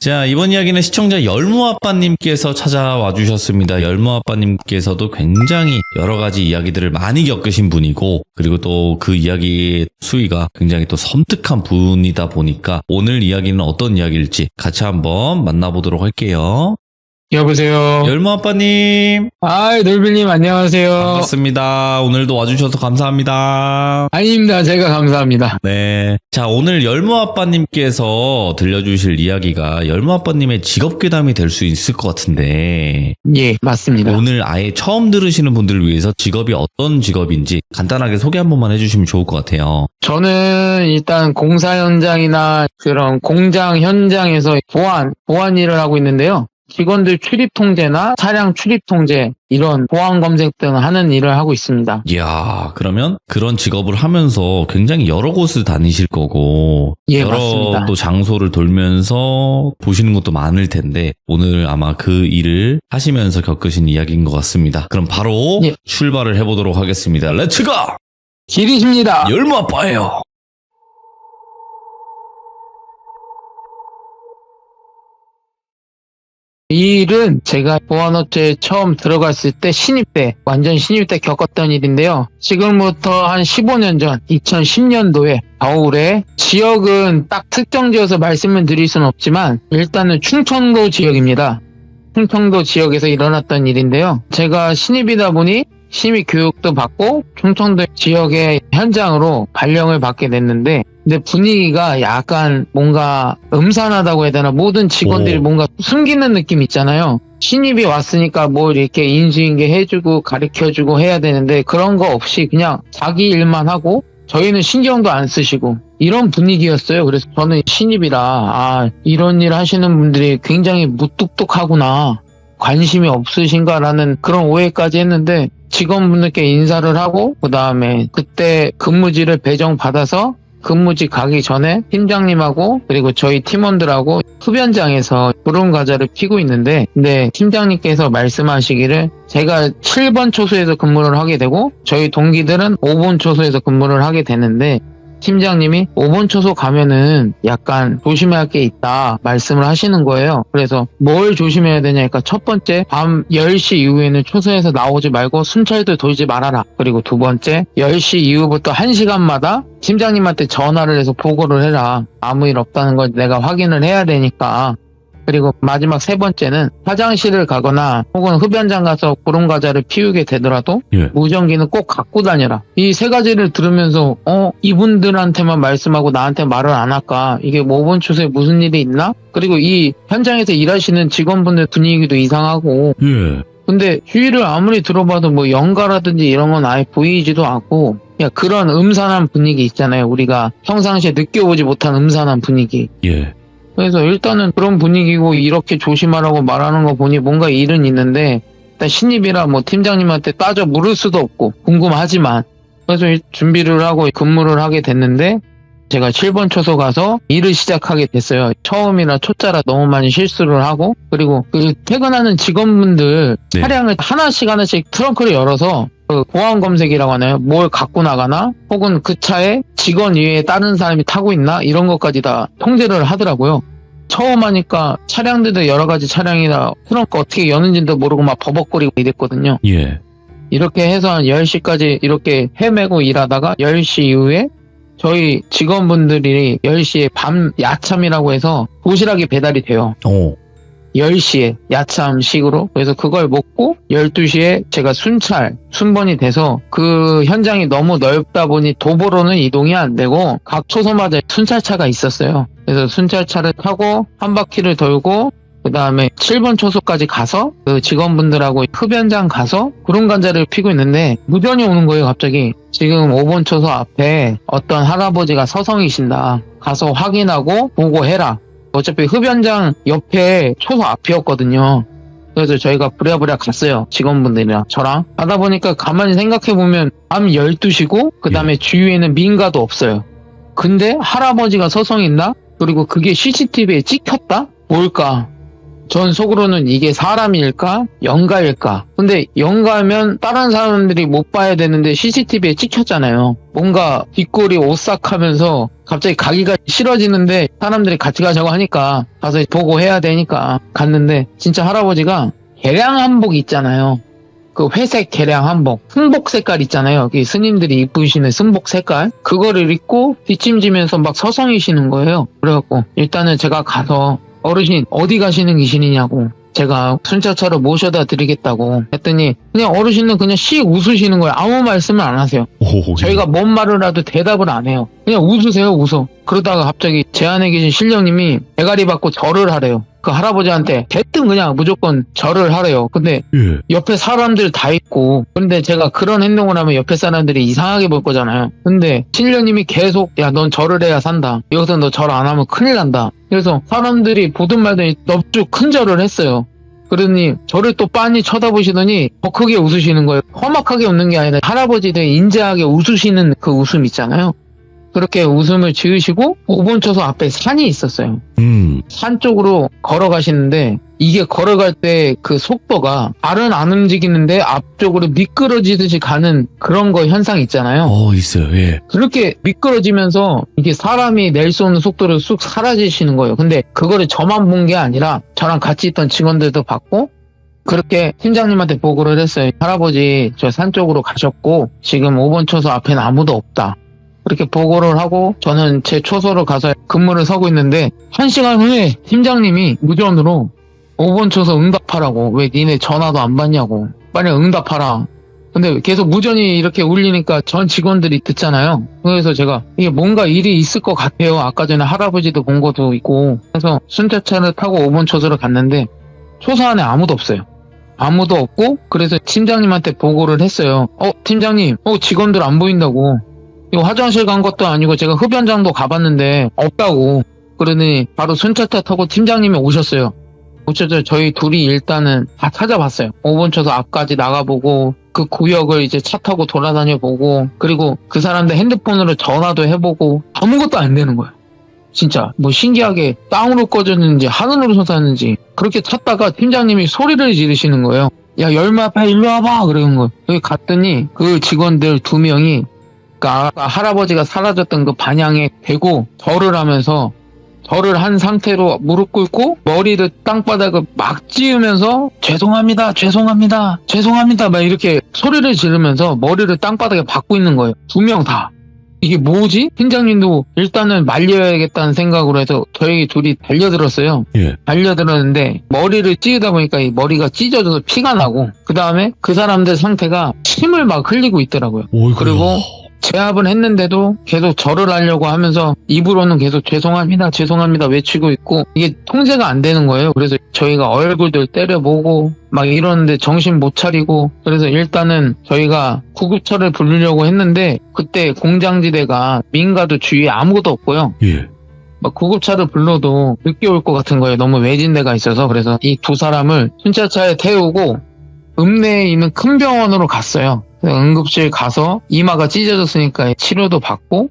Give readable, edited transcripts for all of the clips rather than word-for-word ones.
자, 이번 이야기는 시청자 열무아빠님께서 찾아와 주셨습니다. 열무아빠님께서도 굉장히 여러 가지 이야기들을 많이 겪으신 분이고, 그리고 또 그 이야기의 수위가 굉장히 또 섬뜩한 분이다 보니까 오늘 이야기는 어떤 이야기일지 같이 한번 만나보도록 할게요. 여보세요. 열무아빠님. 놀빌님 안녕하세요. 반갑습니다. 오늘도 와주셔서 감사합니다. 아닙니다. 제가 감사합니다. 네. 자, 오늘 열무아빠님께서 들려주실 이야기가 열무아빠님의 직업괴담이 될 수 있을 것 같은데. 예, 맞습니다. 오늘 아예 처음 들으시는 분들을 위해서 직업이 어떤 직업인지 간단하게 소개 한 번만 해주시면 좋을 것 같아요. 저는 일단 공사 현장이나 그런 공장 현장에서 보안 일을 하고 있는데요. 직원들 출입 통제나 차량 출입 통제, 이런 보안 검색 등 하는 일을 하고 있습니다. 이야, 그러면 그런 직업을 하면서 굉장히 여러 곳을 다니실 거고, 예, 여러 맞습니다. 또 장소를 돌면서 보시는 것도 많을 텐데, 오늘 아마 그 일을 하시면서 겪으신 이야기인 것 같습니다. 그럼 바로 예. 출발을 해보도록 하겠습니다. 렛츠고! 길이십니다. 열무아빠예요. 이 일은 제가 보안업체에 처음 들어갔을 때 완전 신입 때 겪었던 일인데요. 지금부터 한 15년 전 2010년도에 겨울에, 지역은 딱 특정지어서 말씀을 드릴 수는 없지만 일단은 충청도 지역입니다. 충청도 지역에서 일어났던 일인데요. 제가 신입이다 보니 신입 교육도 받고 충청도 지역의 현장으로 발령을 받게 됐는데, 근데 분위기가 약간 뭔가 음산하다고 해야 되나, 모든 직원들이 뭔가 숨기는 느낌 있잖아요. 신입이 왔으니까 뭐 이렇게 인수인계 해주고 가르쳐주고 해야 되는데 그런 거 없이 그냥 자기 일만 하고 저희는 신경도 안 쓰시고 이런 분위기였어요. 그래서 저는 신입이라 이런 일 하시는 분들이 굉장히 무뚝뚝하구나, 관심이 없으신가라는 그런 오해까지 했는데, 직원분들께 인사를 하고 그 다음에 그때 근무지를 배정받아서 근무지 가기 전에 팀장님하고 그리고 저희 팀원들하고 흡연장에서 구름과자를 피고 있는데, 근데 팀장님께서 말씀하시기를 제가 7번 초소에서 근무를 하게 되고 저희 동기들은 5번 초소에서 근무를 하게 되는데, 팀장님이 5번 초소 가면은 약간 조심해야 할 게 있다 말씀을 하시는 거예요. 그래서 뭘 조심해야 되냐니까, 첫 번째, 밤 10시 이후에는 초소에서 나오지 말고 순찰도 돌지 말아라. 그리고 두 번째, 10시 이후부터 1시간마다 팀장님한테 전화를 해서 보고를 해라. 아무 일 없다는 걸 내가 확인을 해야 되니까. 그리고 마지막 세 번째는, 화장실을 가거나 혹은 흡연장 가서 구름과자를 피우게 되더라도 무전기는 꼭 갖고 다녀라. 이 세 가지를 들으면서 이분들한테만 말씀하고 나한테 말을 안 할까? 이게 5번 초소에 무슨 일이 있나? 그리고 이 현장에서 일하시는 직원분들 분위기도 이상하고, 근데 주위를 아무리 들어봐도 뭐 연가라든지 이런 건 아예 보이지도 않고, 그런 음산한 분위기 있잖아요. 우리가 평상시에 느껴보지 못한 음산한 분위기. 그래서 일단은 그런 분위기고 이렇게 조심하라고 말하는 거 보니 뭔가 일은 있는데, 일단 신입이라 뭐 팀장님한테 따져 물을 수도 없고 궁금하지만, 그래서 준비를 하고 근무를 하게 됐는데, 제가 7번 초소 가서 일을 시작하게 됐어요. 처음이라 초짜라 너무 많이 실수를 하고, 그리고 그 퇴근하는 직원분들 차량을 하나씩 트렁크를 열어서 그 보안 검색이라고 하나요? 뭘 갖고 나가나? 혹은 그 차에 직원 이외에 다른 사람이 타고 있나? 이런 것까지 다 통제를 하더라고요. 처음 하니까 차량들도 여러 가지 차량이라 트렁크 어떻게 여는지도 모르고 막 버벅거리고 이랬거든요. 이렇게 해서 한 10시까지 이렇게 헤매고 일하다가 10시 이후에 저희 직원분들이 10시에 밤 야참이라고 해서 도시락이 배달이 돼요. 10시에 야참식으로. 그래서 그걸 먹고 12시에 제가 순번이 돼서, 그 현장이 너무 넓다 보니 도보로는 이동이 안 되고 각 초소마다 순찰차가 있었어요. 그래서 순찰차를 타고 한 바퀴를 돌고 그 다음에 7번 초소까지 가서 그 직원분들하고 흡연장 가서 구름관자를 피고 있는데 무전이 오는 거예요. 갑자기 지금 5번 초소 앞에 어떤 할아버지가 서성이신다, 가서 확인하고 보고해라. 어차피 흡연장 옆에 초소 앞이었거든요. 그래서 저희가 부랴부랴 갔어요. 직원분들이랑 저랑 가다 보니까 가만히 생각해보면 밤 12시고 그 다음에 주위에는 민가도 없어요. 근데 할아버지가 서성인다? 그리고 그게 CCTV에 찍혔다? 뭘까? 전 속으로는 이게 사람일까? 영가일까? 근데 영가면 다른 사람들이 못 봐야 되는데 CCTV에 찍혔잖아요. 뭔가 뒷골이 오싹하면서 갑자기 가기가 싫어지는데 사람들이 같이 가자고 하니까 가서 보고 해야 되니까 갔는데 진짜 할아버지가 개량 한복 있잖아요. 그 회색 개량 한복, 승복 색깔 있잖아요. 스님들이 입으시는 승복 색깔. 그거를 입고 뒷짐지면서 막 서성이시는 거예요. 그래갖고 일단은 제가 가서 어르신 어디 가시는 귀신이냐고 제가 순찰차로 모셔다 드리겠다고 했더니 그냥 어르신은 그냥 씩 웃으시는 거예요. 아무 말씀을 안 하세요. 오, 저희가 뭔 말을 해도 대답을 안 해요. 그냥 웃으세요, 웃어. 그러다가 갑자기 제 안에 계신 신령님이 대가리 받고 절을 하래요. 그 할아버지한테 대뜸 그냥 무조건 절을 하래요. 근데 예. 옆에 사람들 다 있고 근데 제가 그런 행동을 하면 옆에 사람들이 이상하게 볼 거잖아요. 근데 신령님이 계속 야, 넌 절을 해야 산다. 여기서 너 절 안 하면 큰일 난다. 그래서 사람들이 보든 말든 넙죽 큰 절을 했어요. 그러니 저를 또 빤히 쳐다보시더니 더 크게 웃으시는 거예요. 험악하게 웃는 게 아니라 할아버지들 인자하게 웃으시는 그 웃음 있잖아요. 그렇게 웃음을 지으시고 5번 쳐서 앞에 산이 있었어요. 산 쪽으로 걸어가시는데 이게 걸어갈 때 그 속도가 발은 안 움직이는데 앞쪽으로 미끄러지듯이 가는 그런 거 현상 있잖아요. 있어요. 예. 그렇게 미끄러지면서 이게 사람이 낼 수 없는 속도로 쑥 사라지시는 거예요. 근데 그거를 저만 본 게 아니라 저랑 같이 있던 직원들도 봤고 그렇게 팀장님한테 보고를 했어요. 할아버지 저 산 쪽으로 가셨고 지금 5번 초소 앞에는 아무도 없다. 그렇게 보고를 하고 저는 제 초소로 가서 근무를 서고 있는데 1시간 후에 팀장님이 무전으로 5번 초소 응답하라고 왜 니네 전화도 안 받냐고 빨리 응답하라. 근데 계속 무전이 이렇게 울리니까 전 직원들이 듣잖아요. 그래서 제가 이게 뭔가 일이 있을 것 같아요. 아까 전에 할아버지도 본 것도 있고 그래서 순찰차를 타고 5번 초소를 갔는데 초소 안에 아무도 없어요. 아무도 없고 그래서 팀장님한테 보고를 했어요. 팀장님 직원들 안 보인다고. 이거 화장실 간 것도 아니고 제가 흡연장도 가봤는데 없다고. 그러더니 바로 순찰차 타고 팀장님이 오셨어요. 오셔서 저희 둘이 일단은 다 찾아봤어요. 5번 초소 앞까지 나가보고 그 구역을 이제 차 타고 돌아다녀보고 그리고 그 사람들 핸드폰으로 전화도 해보고 아무것도 안 되는 거예요. 진짜 뭐 신기하게 땅으로 꺼졌는지 하늘으로 솟았는지 그렇게 찾다가 팀장님이 소리를 지르시는 거예요. 야 열마파 일로 와봐 그러는 거예요. 여기 갔더니 그 직원들 2명이 그러니까 할아버지가 사라졌던 그 반향에 대고 절을 하면서 절을 한 상태로 무릎 꿇고 머리를 땅바닥을 막 찌으면서 죄송합니다 죄송합니다 죄송합니다 막 이렇게 소리를 지르면서 머리를 땅바닥에 박고 있는 거예요. 2명 다. 이게 뭐지? 팀장님도 일단은 말려야겠다는 생각으로 해서 저희 둘이 달려들었어요. 예. 달려들었는데 머리를 찌우다 보니까 이 머리가 찢어져서 피가 나고 그 다음에 그 사람들 상태가 침을 막 흘리고 있더라고요. 그리고 제압은 했는데도 계속 절을 하려고 하면서 입으로는 계속 죄송합니다 죄송합니다 외치고 있고 이게 통제가 안 되는 거예요. 그래서 저희가 얼굴들 때려보고 막 이러는데 정신 못 차리고 그래서 일단은 저희가 구급차를 부르려고 했는데 그때 공장지대가 민가도 주위에 아무것도 없고요. 예. 막 구급차를 불러도 늦게 올 것 같은 거예요. 너무 외진데가 있어서. 그래서 이 2사람을 순찰차에 태우고 읍내에 있는 큰 병원으로 갔어요. 응급실 가서 이마가 찢어졌으니까 치료도 받고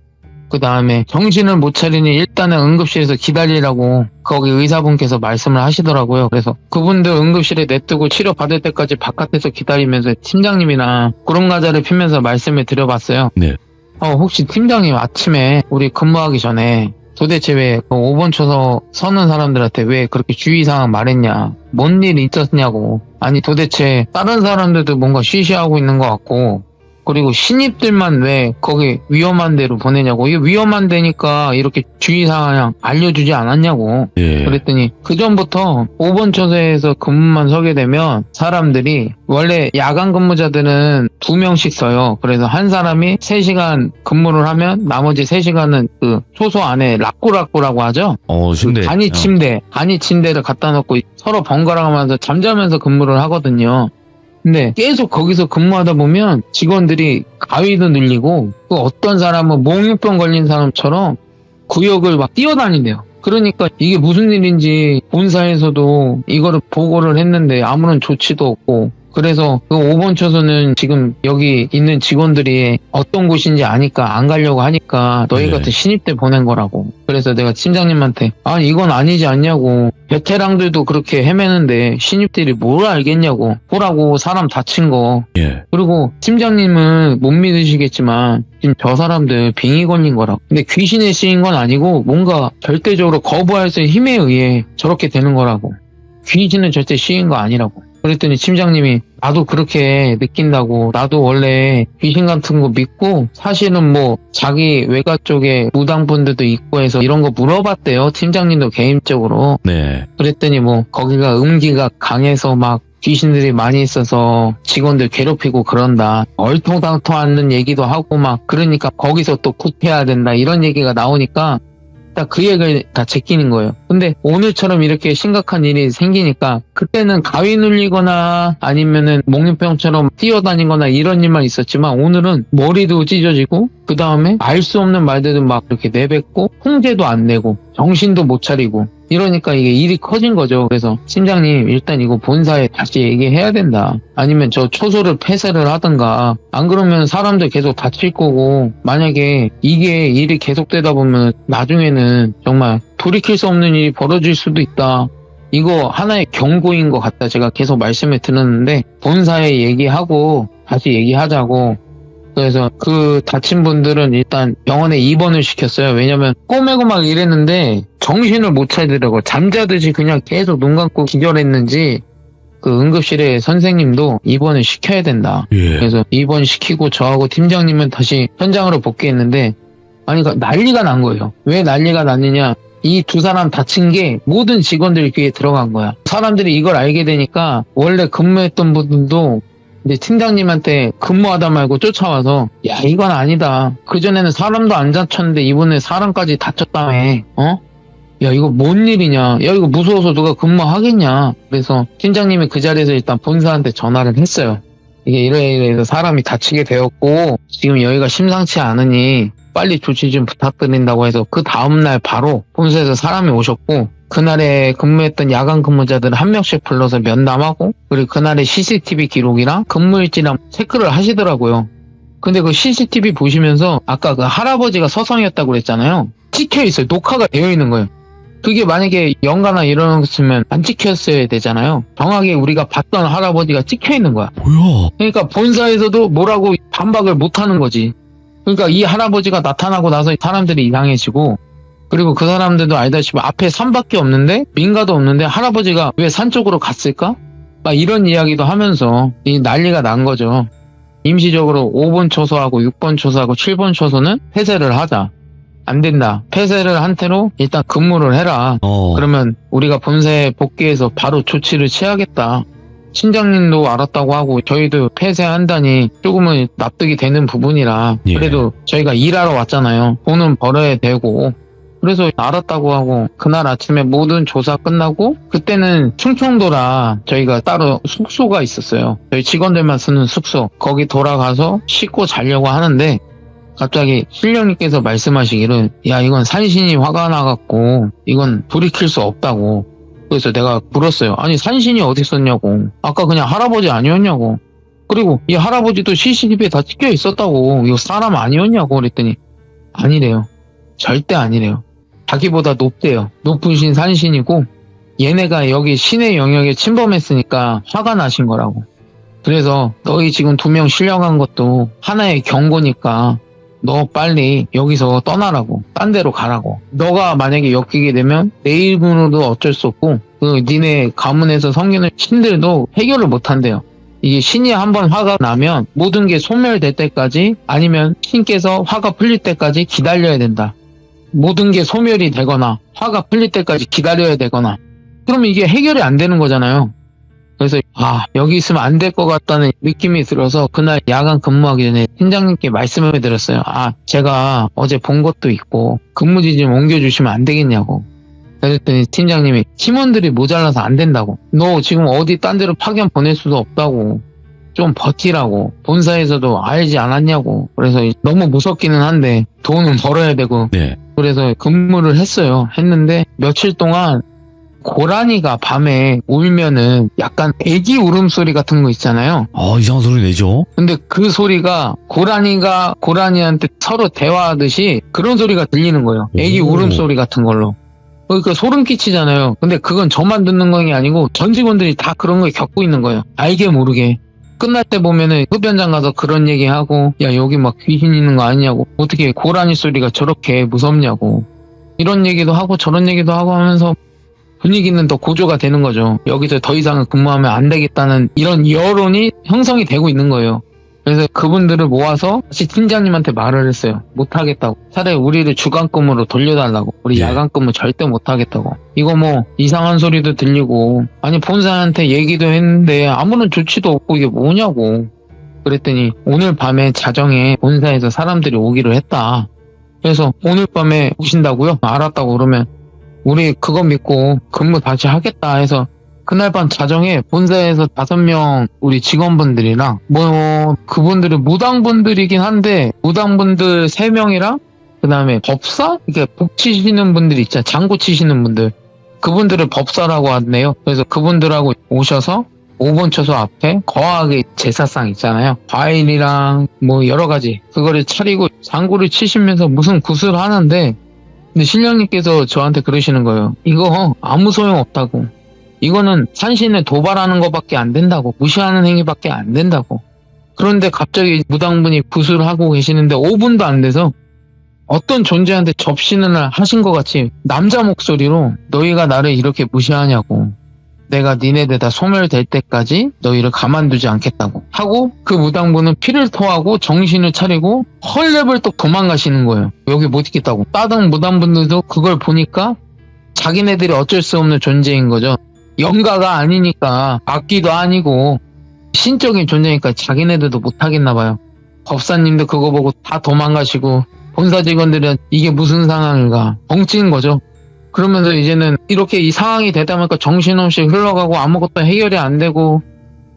그 다음에 정신을 못 차리니 일단은 응급실에서 기다리라고 거기 의사분께서 말씀을 하시더라고요. 그래서 그분들 응급실에 냅두고 치료 받을 때까지 바깥에서 기다리면서 팀장님이랑 구름과자를 피면서 말씀을 드려봤어요. 네. 혹시 팀장님 아침에 우리 근무하기 전에 도대체 왜 5번 초소 서는 사람들한테 왜 그렇게 주의사항 말했냐 뭔 일 있었냐고. 아니 도대체 다른 사람들도 뭔가 쉬쉬하고 있는 것 같고 그리고 신입들만 왜 거기 위험한 데로 보내냐고. 이게 위험한 데니까 이렇게 주의사항 알려주지 않았냐고. 예. 그랬더니 그전부터 5번 초소에서 근무만 서게 되면 사람들이 원래 야간 근무자들은 2명씩 서요. 그래서 한 사람이 3시간 근무를 하면 나머지 3시간은 그 초소 안에 락구락구라고 하죠. 침대. 간이 침대를 갖다 놓고 서로 번갈아가면서 잠자면서 근무를 하거든요. 근데 계속 거기서 근무하다 보면 직원들이 가위도 늘리고 또 어떤 사람은 몽유병 걸린 사람처럼 구역을 막 뛰어다닌대요. 그러니까 이게 무슨 일인지 본사에서도 이거를 보고를 했는데 아무런 조치도 없고 그래서 그 5번 초소는 지금 여기 있는 직원들이 어떤 곳인지 아니까 안 가려고 하니까 너희 네. 같은 신입대 보낸 거라고. 그래서 내가 팀장님한테 아니 이건 아니지 않냐고. 베테랑들도 그렇게 헤매는데 신입들이 뭘 알겠냐고. 보라고 사람 다친 거. 예. 그리고 팀장님은 못 믿으시겠지만 지금 저 사람들 빙의 걸린 거라고. 근데 귀신에 씌인 건 아니고 뭔가 절대적으로 거부할 수 있는 힘에 의해 저렇게 되는 거라고. 귀신은 절대 씌인 거 아니라고. 그랬더니 팀장님이 나도 그렇게 느낀다고. 나도 원래 귀신 같은 거 믿고 사실은 뭐 자기 외가 쪽에 무당분들도 있고 해서 이런 거 물어봤대요. 팀장님도 개인적으로. 네. 그랬더니 뭐 거기가 음기가 강해서 막 귀신들이 많이 있어서 직원들 괴롭히고 그런다. 얼토당토하는 얘기도 하고 막 그러니까 거기서 또 굿해야 된다. 이런 얘기가 나오니까 딱 그 얘기를 다 제끼는 거예요. 근데 오늘처럼 이렇게 심각한 일이 생기니까 그때는 가위 눌리거나 아니면은 목련병처럼 뛰어다니거나 이런 일만 있었지만 오늘은 머리도 찢어지고 그 다음에 알 수 없는 말들도 막 이렇게 내뱉고 통제도 안 내고 정신도 못 차리고 이러니까 이게 일이 커진 거죠. 그래서 팀장님 일단 이거 본사에 다시 얘기해야 된다. 아니면 저 초소를 폐쇄를 하든가. 안 그러면 사람들 계속 다칠 거고 만약에 이게 일이 계속되다 보면 나중에는 정말 돌이킬 수 없는 일이 벌어질 수도 있다. 이거 하나의 경고인 것 같다. 제가 계속 말씀을 드렸는데 본사에 얘기하고 다시 얘기하자고. 그래서 그 다친 분들은 일단 병원에 입원을 시켰어요. 왜냐면 꼬매고 막 이랬는데 정신을 못 차리더라고요. 잠자듯이 그냥 계속 눈 감고 기절했는지 그 응급실에 선생님도 입원을 시켜야 된다. 예. 그래서 입원시키고 저하고 팀장님은 다시 현장으로 복귀했는데 아니 난리가 난 거예요. 왜 난리가 났느냐. 이 두 사람 다친 게 모든 직원들 귀에 들어간 거야. 사람들이 이걸 알게 되니까 원래 근무했던 분들도 근데 팀장님한테 근무하다 말고 쫓아와서 야 이건 아니다. 그전에는 사람도 안 다쳤는데 이번에 사람까지 다쳤다며. 어? 야 이거 뭔 일이냐. 야 이거 무서워서 누가 근무하겠냐. 그래서 팀장님이 그 자리에서 일단 본사한테 전화를 했어요. 이게 이래서 사람이 다치게 되었고 지금 여기가 심상치 않으니 빨리 조치 좀 부탁드린다고 해서 그 다음날 바로 본사에서 사람이 오셨고 그날에 근무했던 야간 근무자들 한 명씩 불러서 면담하고 그리고 그날의 CCTV 기록이랑 근무일지랑 체크를 하시더라고요. 근데 그 CCTV 보시면서 아까 그 할아버지가 서성이었다고 그랬잖아요. 찍혀있어요. 녹화가 되어 있는 거예요. 그게 만약에 연가나 이런 것이면 안 찍혔어야 되잖아요. 정확하게 우리가 봤던 할아버지가 찍혀있는 거야. 뭐야? 그러니까 본사에서도 뭐라고 반박을 못하는 거지. 그러니까 이 할아버지가 나타나고 나서 사람들이 이상해지고 그리고 그 사람들도 알다시피 앞에 산밖에 없는데 민가도 없는데 할아버지가 왜 산 쪽으로 갔을까? 막 이런 이야기도 하면서 이 난리가 난 거죠. 임시적으로 5번 초소하고 6번 초소하고 7번 초소는 폐쇄를 하자. 안 된다. 폐쇄를 한 채로 일단 근무를 해라. 그러면 우리가 본사에 복귀해서 바로 조치를 취하겠다. 팀장님도 알았다고 하고 저희도 폐쇄한다니 조금은 납득이 되는 부분이라 그래도 저희가 일하러 왔잖아요. 돈은 벌어야 되고 그래서 알았다고 하고 그날 아침에 모든 조사 끝나고 그때는 충청도라 저희가 따로 숙소가 있었어요. 저희 직원들만 쓰는 숙소. 거기 돌아가서 씻고 자려고 하는데 갑자기 실령님께서 말씀하시기를 야 이건 산신이 화가 나갖고 이건 돌이킬 수 없다고. 그래서 내가 물었어요. 아니 산신이 어디 있었냐고. 아까 그냥 할아버지 아니었냐고. 그리고 이 할아버지도 CCTV에 다 찍혀 있었다고. 이거 사람 아니었냐고 그랬더니 아니래요. 절대 아니래요. 자기보다 높대요. 높으신 산신이고 얘네가 여기 신의 영역에 침범했으니까 화가 나신 거라고. 그래서 너희 지금 2명 실려간 것도 하나의 경고니까 너 빨리 여기서 떠나라고. 딴 데로 가라고. 너가 만약에 엮이게 되면 내일분으로도 어쩔 수 없고 그 니네 가문에서 섬기는 신들도 해결을 못한대요. 이게 신이 한번 화가 나면 모든 게 소멸될 때까지 아니면 신께서 화가 풀릴 때까지 기다려야 된다. 모든 게 소멸이 되거나 화가 풀릴 때까지 기다려야 되거나 그러면 이게 해결이 안 되는 거잖아요. 그래서 여기 있으면 안 될 것 같다는 느낌이 들어서 그날 야간 근무하기 전에 팀장님께 말씀을 드렸어요. 제가 어제 본 것도 있고 근무지 좀 옮겨주시면 안 되겠냐고. 그랬더니 팀장님이 팀원들이 모자라서 안 된다고. 너 지금 어디 딴 데로 파견 보낼 수도 없다고. 좀 버티라고. 본사에서도 알지 않았냐고. 그래서 너무 무섭기는 한데 돈은 벌어야 되고. 그래서 근무를 했어요. 했는데 며칠 동안 고라니가 밤에 울면은 약간 애기 울음소리 같은 거 있잖아요. 이상한 소리 내죠? 근데 그 소리가 고라니가 고라니한테 서로 대화하듯이 그런 소리가 들리는 거예요. 애기 오. 울음소리 같은 걸로. 그러니까 소름 끼치잖아요. 근데 그건 저만 듣는 건 게 아니고 전 직원들이 다 그런 걸 겪고 있는 거예요. 알게 모르게. 끝날 때 보면은 흡연장 가서 그런 얘기하고, 야 여기 막 귀신 있는 거 아니냐고, 어떻게 고라니 소리가 저렇게 무섭냐고, 이런 얘기도 하고 저런 얘기도 하고 하면서 분위기는 더 고조가 되는 거죠. 여기서 더 이상은 근무하면 안 되겠다는 이런 여론이 형성이 되고 있는 거예요. 그래서 그분들을 모아서 다시 팀장님한테 말을 했어요. 못하겠다고. 차라리 우리를 주간근무로 돌려달라고. 우리 예. 야간근무 절대 못하겠다고. 이거 뭐 이상한 소리도 들리고, 아니 본사한테 얘기도 했는데 아무런 조치도 없고 이게 뭐냐고. 그랬더니 오늘 밤에 자정에 본사에서 사람들이 오기로 했다. 그래서 오늘 밤에 오신다고요? 알았다고. 그러면 우리 그거 믿고 근무 다시 하겠다 해서 그날 밤 자정에 본사에서 5명 우리 직원분들이랑 뭐 그분들은 무당분들이긴 한데 무당분들 3명이랑 그 다음에 법사? 이렇게 복 치시는 분들 있잖아요. 장구 치시는 분들. 그분들을 법사라고 하네요. 그래서 그분들하고 오셔서 5번 초소 앞에 거하게 제사상 있잖아요. 과일이랑 뭐 여러 가지 그거를 차리고 장구를 치시면서 무슨 굿을 하는데, 근데 신령님께서 저한테 그러시는 거예요. 이거 아무 소용 없다고. 이거는 산신을 도발하는 것밖에 안 된다고. 무시하는 행위밖에 안 된다고. 그런데 갑자기 무당분이 굿을 하고 계시는데 5분도 안 돼서 어떤 존재한테 접신을 하신 것 같이 남자 목소리로 너희가 나를 이렇게 무시하냐고. 내가 니네들 다 소멸될 때까지 너희를 가만두지 않겠다고 하고, 그 무당분은 피를 토하고 정신을 차리고 헐레벌떡 도망가시는 거예요. 여기 못 있겠다고. 다른 무당분들도 그걸 보니까 자기네들이 어쩔 수 없는 존재인 거죠. 영가가 아니니까, 악기도 아니고 신적인 존재니까 자기네들도 못하겠나 봐요. 법사님도 그거 보고 다 도망가시고 본사 직원들은 이게 무슨 상황인가 벙찐 거죠. 그러면서 이제는 이렇게 이 상황이 되다 보니까 정신없이 흘러가고 아무것도 해결이 안 되고,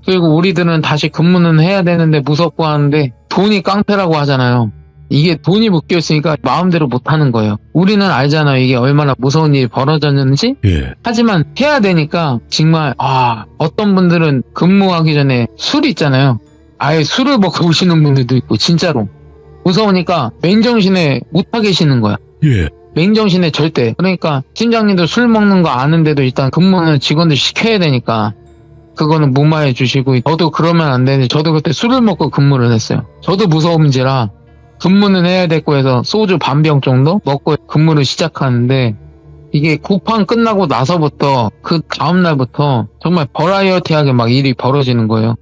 그리고 우리들은 다시 근무는 해야 되는데 무섭고 하는데 돈이 깡패라고 하잖아요. 이게 돈이 묶여있으니까 마음대로 못하는 거예요. 우리는 알잖아요. 이게 얼마나 무서운 일이 벌어졌는지. 예. 하지만 해야 되니까 정말 어떤 분들은 근무하기 전에 술 있잖아요. 아예 술을 먹고 오시는 분들도 있고 진짜로. 무서우니까 맨정신에 못하 계시는 거야. 예. 맨정신에 절대. 그러니까 팀장님도 술 먹는 거 아는데도 일단 근무는 직원들 시켜야 되니까 그거는 무마해 주시고, 저도 그러면 안 되는데 저도 그때 술을 먹고 근무를 했어요. 저도 무서움지라 근무는 해야 됐고 해서 소주 반병 정도 먹고 근무를 시작하는데, 이게 구판 끝나고 나서부터 그 다음날부터 정말 버라이어티하게 막 일이 벌어지는 거예요.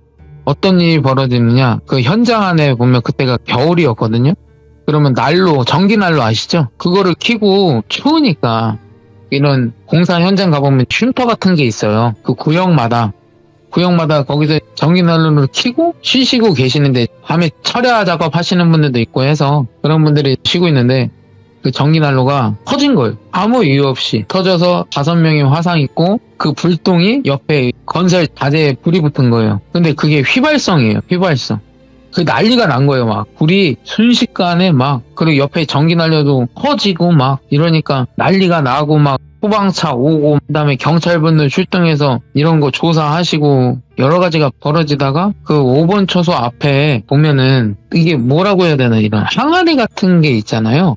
어떤 일이 벌어지느냐, 그 현장 안에 보면 그때가 겨울이었거든요. 그러면 난로, 전기난로 아시죠? 그거를 켜고 추우니까 이런 공사 현장 가보면 쉼터 같은 게 있어요. 그 구역마다 거기서 전기난로를 켜고 쉬시고 계시는데, 밤에 철야 작업하시는 분들도 있고 해서 그런 분들이 쉬고 있는데 그 전기난로가 터진 거예요. 아무 이유 없이 터져서 5명이 화상 입고 그 불똥이 옆에 건설 자재에 불이 붙은 거예요. 근데 그게 휘발성이에요. 휘발성. 그 난리가 난 거예요. 막 불이 순식간에 막, 그리고 옆에 전기난로도 터지고 막 이러니까 난리가 나고, 막 소방차 오고 그다음에 경찰분들 출동해서 이런 거 조사하시고 여러 가지가 벌어지다가 그 5번 초소 앞에 보면은 이게 뭐라고 해야 되나, 이런 항아리 같은 게 있잖아요.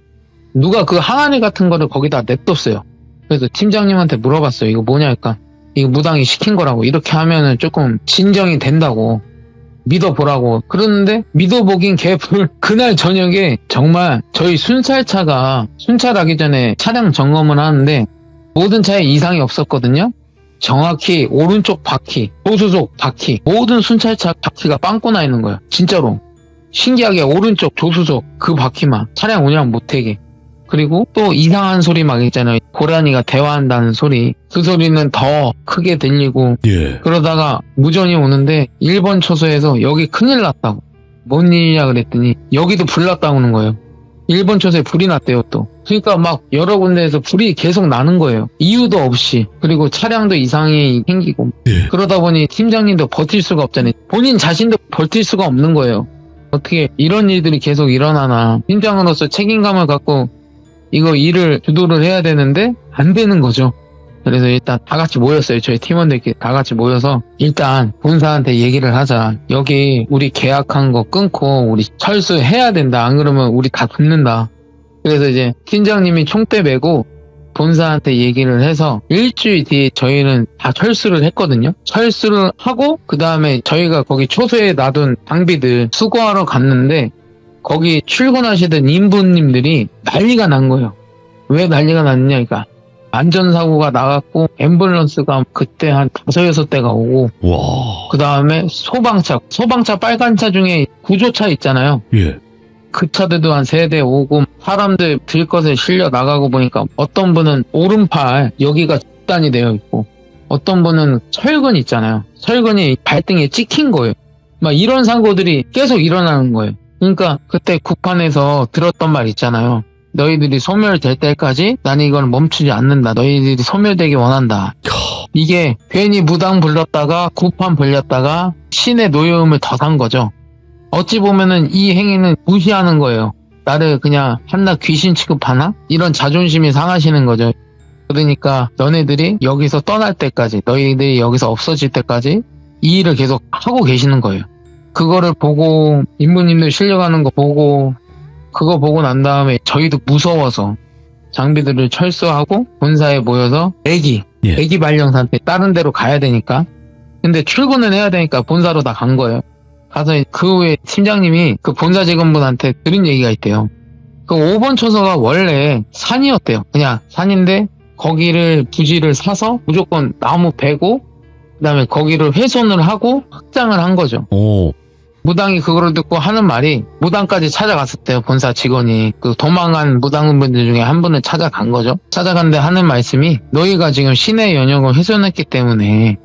누가 그 항아리 같은 거를 거기다 냅뒀어요. 그래서 팀장님한테 물어봤어요. 이거 뭐냐 할까? 이거 무당이 시킨 거라고. 이렇게 하면은 조금 진정이 된다고. 믿어보라고. 그러는데 믿어보긴 개뿔. 그날 저녁에 정말 저희 순찰하기 전에 차량 점검을 하는데 모든 차에 이상이 없었거든요. 정확히 오른쪽 바퀴, 조수석 바퀴, 모든 순찰차 바퀴가 빵꾸 나 있는 거예요. 진짜로. 신기하게 오른쪽 조수석 그 바퀴만 차량 운영 못하게. 그리고 또 이상한 소리 막 있잖아요. 고라니가 대화한다는 소리. 그 소리는 더 크게 들리고. 예. 그러다가 무전이 오는데 1번 초소에서 여기 큰일 났다고. 뭔 일이냐 그랬더니 여기도 불 났다고 하는 거예요. 1번 초소에 불이 났대요 또. 그러니까 막 여러 군데에서 불이 계속 나는 거예요. 이유도 없이. 그리고 차량도 이상이 생기고. 예. 그러다 보니 팀장님도 버틸 수가 없잖아요. 본인 자신도 버틸 수가 없는 거예요. 어떻게 이런 일들이 계속 일어나나. 팀장으로서 책임감을 갖고 이거 일을 주도를 해야 되는데 안 되는 거죠. 그래서 일단 다 같이 모였어요. 저희 팀원들끼리 다 같이 모여서 일단 본사한테 얘기를 하자. 여기 우리 계약한 거 끊고 우리 철수해야 된다. 안 그러면 우리 다 죽는다. 그래서 이제 팀장님이 총대 메고 본사한테 얘기를 해서 일주일 뒤에 저희는 다 철수를 했거든요. 철수를 하고 그 다음에 저희가 거기 초소에 놔둔 장비들 수거하러 갔는데 거기 출근하시던 인부님들이 난리가 난 거예요. 왜 난리가 났냐니까 안전사고가 나갔고 앰뷸런스가 그때 한 5-6대가 오고 와. 그 다음에 소방차 빨간 차 중에 구조차 있잖아요. 예. 그 차들도 한 3대 오고 사람들 들것에 실려 나가고 보니까 어떤 분은 오른팔 여기가 절단이 되어 있고 어떤 분은 철근 있잖아요. 철근이 발등에 찍힌 거예요. 막 이런 사고들이 계속 일어나는 거예요. 그러니까 그때 국판에서 들었던 말 있잖아요. 너희들이 소멸될 때까지 나는 이건 멈추지 않는다. 너희들이 소멸되기 원한다. 이게 괜히 무당 불렀다가 구판 불렸다가 신의 노여움을 더 산 거죠. 어찌 보면은 이 행위는 무시하는 거예요. 나를 그냥 한낱 귀신 취급하나? 이런 자존심이 상하시는 거죠. 그러니까 너네들이 여기서 떠날 때까지 너희들이 여기서 없어질 때까지 이 일을 계속 하고 계시는 거예요. 그거를 보고 인부님들 실려가는 거 보고 그거 보고 난 다음에 저희도 무서워서 장비들을 철수하고 본사에 모여서 애기 발령사한테 다른 데로 가야 되니까 근데 출근은 해야 되니까 본사로 다 간 거예요. 가서 그 후에 팀장님이 그 본사 직원분한테 들은 얘기가 있대요. 그 5번 초소가 원래 산이었대요. 그냥 산인데 거기를 부지를 사서 무조건 나무 베고 그다음에 거기를 훼손을 하고 확장을 한 거죠. 오. 무당이 그거를 듣고 하는 말이 무당까지 찾아갔었대요. 본사 직원이 그 도망간 무당분들 중에 한 분을 찾아간 거죠. 찾아갔는데 하는 말씀이 너희가 지금 신의 연역을 훼손했기 때문에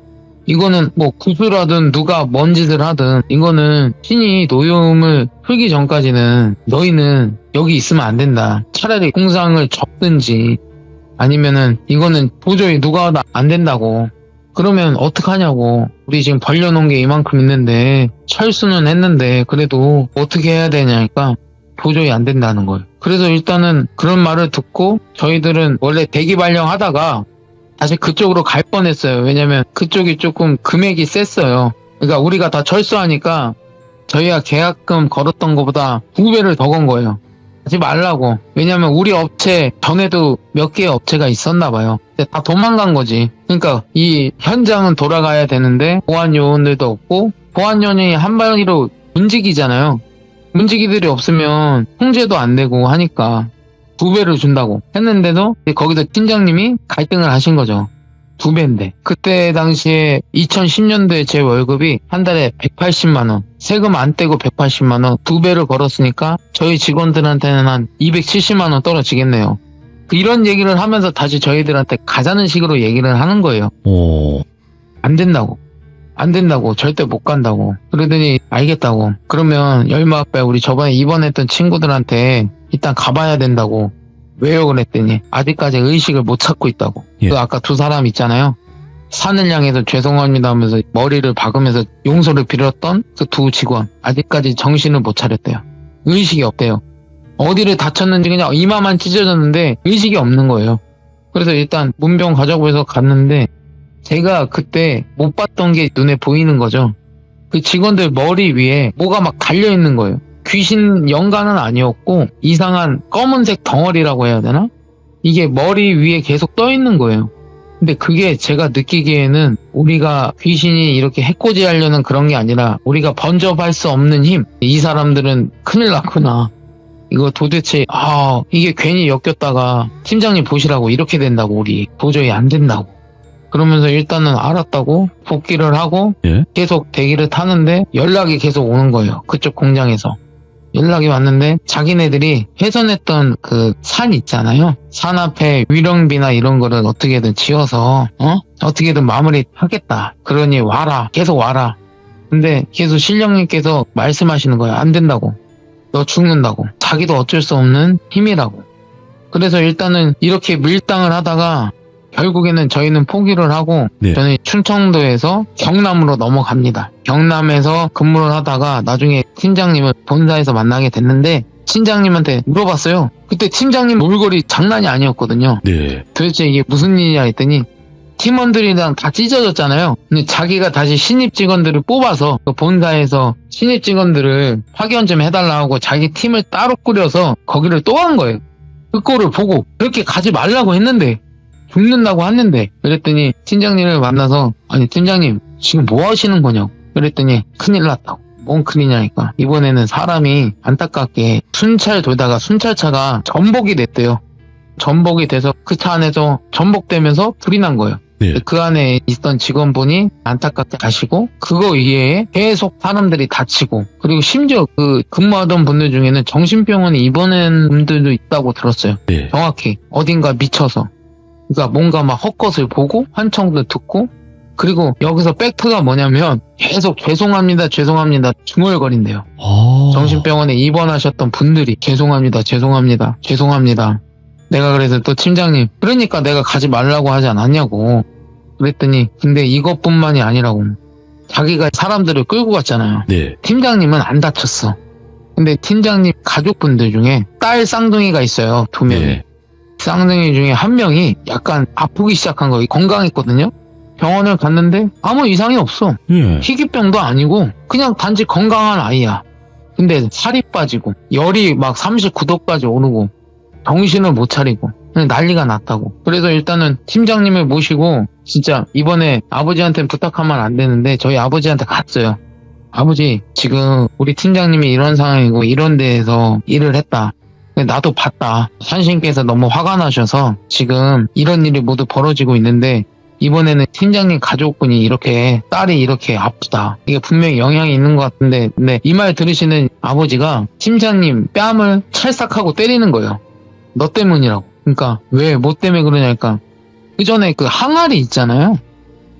이거는 뭐 구슬하든 누가 뭔 짓을 하든 이거는 신이 노여움을 풀기 전까지는 너희는 여기 있으면 안 된다. 차라리 공상을 접든지 아니면은 이거는 도저히 누가 안 된다고. 그러면 어떡하냐고. 우리 지금 벌려놓은 게 이만큼 있는데 철수는 했는데 그래도 어떻게 해야 되냐니까 도저히 안 된다는 거예요. 그래서 일단은 그런 말을 듣고 저희들은 원래 대기 발령하다가 다시 그쪽으로 갈 뻔했어요. 왜냐면 그쪽이 조금 금액이 셌어요. 그러니까 우리가 다 철수하니까 저희가 계약금 걸었던 것보다 2배를 더 건 거예요. 하지 말라고. 왜냐면 우리 업체 전에도 몇 개의 업체가 있었나 봐요. 근데 다 도망간 거지. 그러니까 이 현장은 돌아가야 되는데 보안 요원들도 없고 보안 요원이 한 발로 문지기잖아요. 문지기들이 없으면 통제도 안 되고 하니까 2배를 준다고 했는데도 거기서 팀장님이 갈등을 하신 거죠. 2배인데 그때 당시에 2010년도에 제 월급이 한 달에 180만 원 세금 안 떼고 180만 원 2배를 걸었으니까 저희 직원들한테는 한 270만 원 떨어지겠네요. 이런 얘기를 하면서 다시 저희들한테 가자는 식으로 얘기를 하는 거예요. 오. 안 된다고 절대 못 간다고. 그러더니 알겠다고. 그러면 열마배 우리 저번에 입원했던 친구들한테 일단 가봐야 된다고. 왜요? 그랬더니 아직까지 의식을 못 찾고 있다고. 예. 그 아까 2 사람 있잖아요. 산을 향해서 죄송합니다 하면서 머리를 박으면서 용서를 빌었던 그 2 직원 아직까지 정신을 못 차렸대요. 의식이 없대요. 어디를 다쳤는지 그냥 이마만 찢어졌는데 의식이 없는 거예요. 그래서 일단 문병 가자고 해서 갔는데 제가 그때 못 봤던 게 눈에 보이는 거죠. 그 직원들 머리 위에 뭐가 막 달려있는 거예요. 귀신 연간은 아니었고 이상한 검은색 덩어리라고 해야 되나? 이게 머리 위에 계속 떠 있는 거예요. 근데 그게 제가 느끼기에는 우리가 귀신이 이렇게 해코지하려는 그런 게 아니라 우리가 번접할 수 없는 힘. 이 사람들은 큰일 났구나. 이거 도대체 이게 괜히 엮였다가 팀장님 보시라고 이렇게 된다고 우리 도저히 안 된다고. 그러면서 일단은 알았다고 복귀를 하고 예? 계속 대기를 타는데 연락이 계속 오는 거예요. 그쪽 공장에서. 연락이 왔는데 자기네들이 훼손했던 그 산 있잖아요. 산 앞에 위령비나 이런 거를 어떻게든 지어서 어떻게든 마무리 하겠다. 그러니 와라. 계속 와라. 근데 계속 실령님께서 말씀하시는 거예요. 안 된다고. 너 죽는다고. 자기도 어쩔 수 없는 힘이라고. 그래서 일단은 이렇게 밀당을 하다가 결국에는 저희는 포기를 하고 네. 저는 충청도에서 경남으로 넘어갑니다. 경남에서 근무를 하다가 나중에 팀장님을 본사에서 만나게 됐는데 팀장님한테 물어봤어요. 그때 팀장님 몰골이 장난이 아니었거든요. 네. 도대체 이게 무슨 일이냐 했더니 팀원들이랑 다 찢어졌잖아요. 근데 자기가 다시 신입 직원들을 뽑아서 그 본사에서 신입 직원들을 확인 좀 해달라고 자기 팀을 따로 꾸려서 거기를 또 한 거예요. 그 꼴을 보고 그렇게 가지 말라고 했는데 죽는다고 했는데 그랬더니 팀장님을 만나서 아니 팀장님 지금 뭐 하시는 거냐고 그랬더니 큰일 났다고. 뭔 큰일이냐니까 이번에는 사람이 안타깝게 순찰 돌다가 순찰차가 전복이 됐대요. 전복이 돼서 그 차 안에서 전복되면서 불이 난 거예요. 네. 그 안에 있던 직원분이 안타깝게 가시고 그거 이외에 계속 사람들이 다치고 그리고 심지어 그 근무하던 분들 중에는 정신병원에 입원한 분들도 있다고 들었어요. 네. 정확히 어딘가 미쳐서 그러니까 뭔가 막 헛것을 보고 환청도 듣고 그리고 여기서 팩트가 뭐냐면 계속 죄송합니다 죄송합니다 중얼거린대요. 정신병원에 입원하셨던 분들이 죄송합니다 죄송합니다 죄송합니다. 내가 그래서 또 팀장님 그러니까 내가 가지 말라고 하지 않았냐고 그랬더니 근데 이것뿐만이 아니라고 자기가 사람들을 끌고 갔잖아요. 네. 팀장님은 안 다쳤어. 근데 팀장님 가족분들 중에 딸 쌍둥이가 있어요. 2명이. 네. 쌍둥이 중에 한 명이 약간 아프기 시작한 거예요. 건강했거든요. 병원을 갔는데 아무 이상이 없어. 예. 희귀병도 아니고 그냥 단지 건강한 아이야. 근데 살이 빠지고 열이 막 39도까지 오르고 정신을 못 차리고 그냥 난리가 났다고. 그래서 일단은 팀장님을 모시고 진짜 이번에 아버지한테는 부탁하면 안 되는데 저희 아버지한테 갔어요. 아버지 지금 우리 팀장님이 이런 상황이고 이런 데에서 일을 했다. 나도 봤다. 산신께서 너무 화가 나셔서 지금 이런 일이 모두 벌어지고 있는데 이번에는 팀장님 가족분이 이렇게 딸이 이렇게 아프다. 이게 분명히 영향이 있는 것 같은데 근데 이 말 들으시는 아버지가 팀장님 뺨을 찰싹하고 때리는 거예요. 너 때문이라고. 그러니까 왜 뭐 때문에 그러냐니까 그 전에 그 항아리 있잖아요.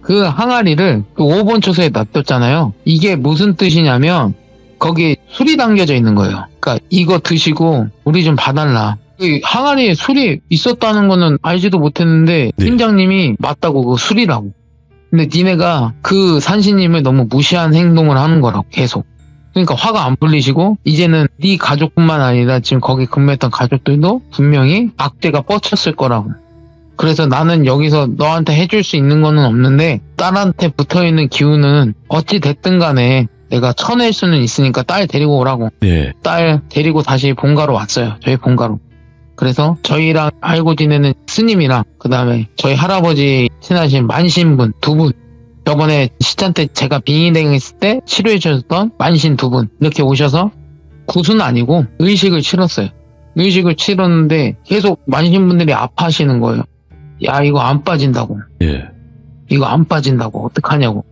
그 항아리를 그 5번 초소에 놔뒀잖아요. 이게 무슨 뜻이냐면 거기에 술이 담겨져 있는 거예요. 그러니까 이거 드시고 우리 좀 봐달라. 그 항아리에 술이 있었다는 거는 알지도 못했는데 네. 팀장님이 맞다고 그 술이라고. 근데 니네가 그 산신님을 너무 무시한 행동을 하는 거라고 계속. 그러니까 화가 안 풀리시고 이제는 네 가족뿐만 아니라 지금 거기 근무했던 가족들도 분명히 악재가 뻗쳤을 거라고. 그래서 나는 여기서 너한테 해줄 수 있는 거는 없는데 딸한테 붙어있는 기운은 어찌 됐든 간에 내가 쳐낼 수는 있으니까 딸 데리고 오라고. 네. 딸 데리고 다시 본가로 왔어요. 저희 본가로. 그래서 저희랑 알고 지내는 스님이랑 그 다음에 저희 할아버지 친하신 만신분 2분 저번에 시찬 때 제가 빙의댕했을 때 치료해 주셨던 만신 2분 이렇게 오셔서 굿은 아니고 의식을 치렀어요. 의식을 치렀는데 계속 만신분들이 아파하시는 거예요. 야 이거 안 빠진다고. 예. 이거 안 빠진다고 어떡하냐고.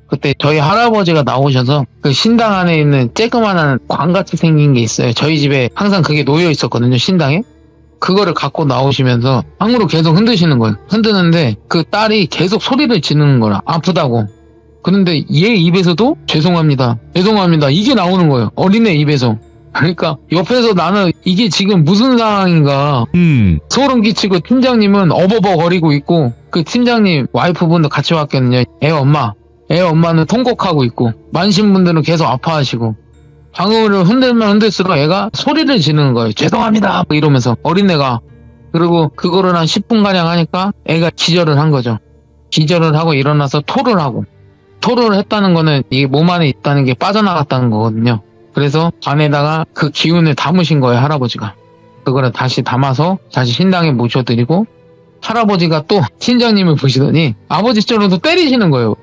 그때 저희 할아버지가 나오셔서 그 신당 안에 있는 쬐끄만한 관같이 생긴 게 있어요. 저희 집에 항상 그게 놓여 있었거든요. 신당에. 그거를 갖고 나오시면서 방으로 계속 흔드시는 거예요. 흔드는데 그 딸이 계속 소리를 지르는 거라 아프다고. 그런데 얘 입에서도 죄송합니다 죄송합니다 이게 나오는 거예요. 어린애 입에서. 그러니까 옆에서 나는 이게 지금 무슨 상황인가 소름 끼치고 팀장님은 어버버거리고 있고 그 팀장님 와이프분도 같이 왔거든요. 애 엄마는 통곡하고 있고 만신분들은 계속 아파하시고 방울을 흔들면 흔들수록 애가 소리를 지르는 거예요. 죄송합니다 뭐 이러면서 어린애가. 그리고 그거를 한 10분가량 하니까 애가 기절을 한 거죠. 기절을 하고 일어나서 토를 하고 토를 했다는 거는 이게 몸 안에 있다는 게 빠져나갔다는 거거든요. 그래서 안에다가 그 기운을 담으신 거예요. 할아버지가. 그거를 다시 담아서 다시 신당에 모셔드리고 할아버지가 또 팀장님을 보시더니 아버지처럼 또 때리시는 거예요.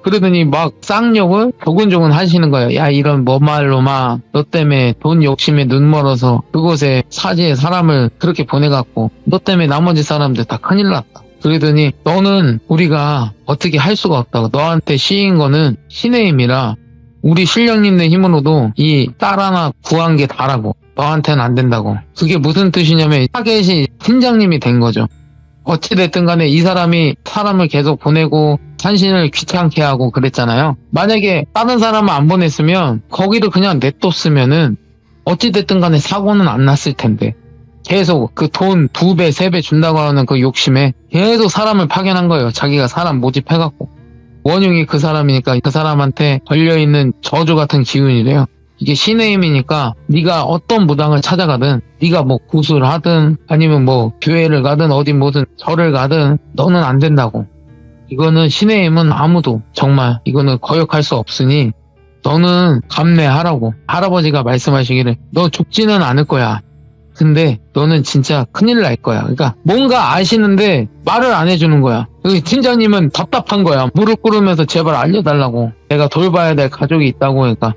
그러더니 막 쌍욕을 조근조근 하시는 거예요. 야 이런 뭐말로마 너 때문에 돈 욕심에 눈 멀어서 그곳에 사지에 사람을 그렇게 보내갖고 너 때문에 나머지 사람들 다 큰일 났다. 그러더니 너는 우리가 어떻게 할 수가 없다고. 너한테 씌인 거는 신의 힘이라 우리 신령님네 힘으로도 이 딸 하나 구한 게 다라고. 너한테는 안 된다고. 그게 무슨 뜻이냐면 타겟이 팀장님이 된 거죠. 어찌됐든 간에 이 사람이 사람을 계속 보내고 산신을 귀찮게 하고 그랬잖아요. 만약에 다른 사람을 안 보냈으면 거기를 그냥 냅뒀으면은 어찌됐든 간에 사고는 안 났을 텐데 계속 그 돈 2배, 3배 준다고 하는 그 욕심에 계속 사람을 파견한 거예요. 자기가 사람 모집해갖고. 원흉이 그 사람이니까 그 사람한테 걸려있는 저주 같은 기운이래요. 이게 신의 힘이니까 네가 어떤 무당을 찾아가든 네가 뭐 구슬을 하든 아니면 뭐 교회를 가든 어디 뭐든 절을 가든 너는 안 된다고. 이거는 신의 힘은 아무도 정말 이거는 거역할 수 없으니 너는 감내하라고. 할아버지가 말씀하시기를 너 죽지는 않을 거야. 근데 너는 진짜 큰일 날 거야. 그러니까 뭔가 아시는데 말을 안 해주는 거야. 여기 팀장님은 답답한 거야. 무릎 꿇으면서 제발 알려달라고. 내가 돌봐야 될 가족이 있다고. 그러니까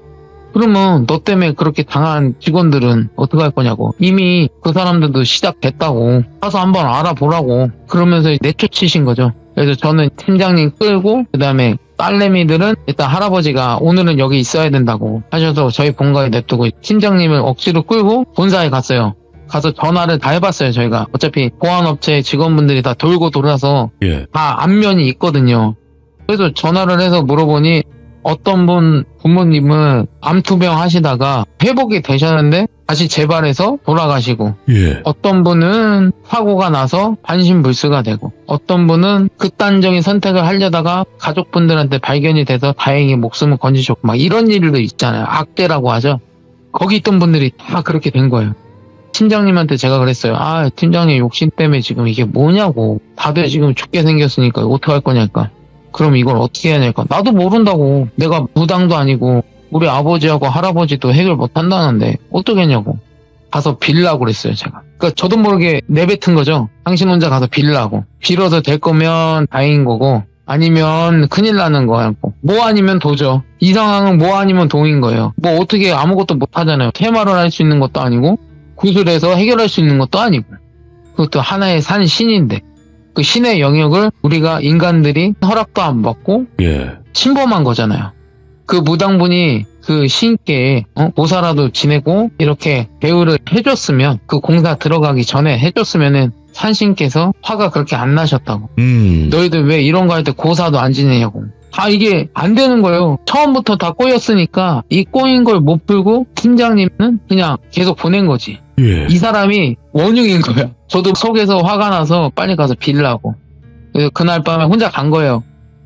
그러면 너 때문에 그렇게 당한 직원들은 어떡할 거냐고. 이미 그 사람들도 시작됐다고. 가서 한번 알아보라고. 그러면서 내쫓으신 거죠. 그래서 저는 팀장님 끌고 그 다음에 딸내미들은 일단 할아버지가 오늘은 여기 있어야 된다고 하셔서 저희 본가에 냅두고 팀장님을 억지로 끌고 본사에 갔어요. 가서 전화를 다 해봤어요. 저희가 어차피 보안업체 직원분들이 다 돌고 돌아서 다 안면이 있거든요. 그래서 전화를 해서 물어보니 어떤 분 부모님은 암투병 하시다가 회복이 되셨는데 다시 재발해서 돌아가시고 어떤 분은 사고가 나서 반신불수가 되고 어떤 분은 극단적인 선택을 하려다가 가족분들한테 발견이 돼서 다행히 목숨을 건지셨고 막 이런 일도 있잖아요. 악재라고 하죠. 거기 있던 분들이 다 그렇게 된 거예요. 팀장님한테 제가 그랬어요. 아, 팀장님 욕심 때문에 지금 이게 뭐냐고. 다들 지금 죽게 생겼으니까 어떡할 거냐니까. 그럼 이걸 어떻게 해야 될까? 나도 모른다고. 내가 무당도 아니고 우리 아버지하고 할아버지도 해결 못 한다는데 어떻게 했냐고. 가서 빌라고 그랬어요, 제가. 그러니까 저도 모르게 내뱉은 거죠. 당신 혼자 가서 빌라고. 빌어도 될 거면 다행인 거고 아니면 큰일 나는 거였고 뭐 아니면 도죠. 이 상황은 뭐 아니면 도인 거예요. 뭐 어떻게 아무것도 못 하잖아요. 퇴마를 할 수 있는 것도 아니고 구술해서 해결할 수 있는 것도 아니고 그것도 하나의 산 신인데 그 신의 영역을 우리가 인간들이 허락도 안 받고 침범한 거잖아요. 그 무당분이 그 신께 모사라도 지내고 이렇게 대우를 해줬으면 그 공사 들어가기 전에 해줬으면은 산신께서 화가 그렇게 안 나셨다고. 너희들 왜 이런 거 할 때 고사도 안 지내냐고. 다 이게 안 되는 거예요. 처음부터 다 꼬였으니까 이 꼬인 걸 못 풀고 팀장님은 그냥 계속 보낸 거지. 이 사람이 원흉인 거예요. 저도 속에서 화가 나서 빨리 가서 빌라고. 그래서 그날 밤에 혼자 간 거예요.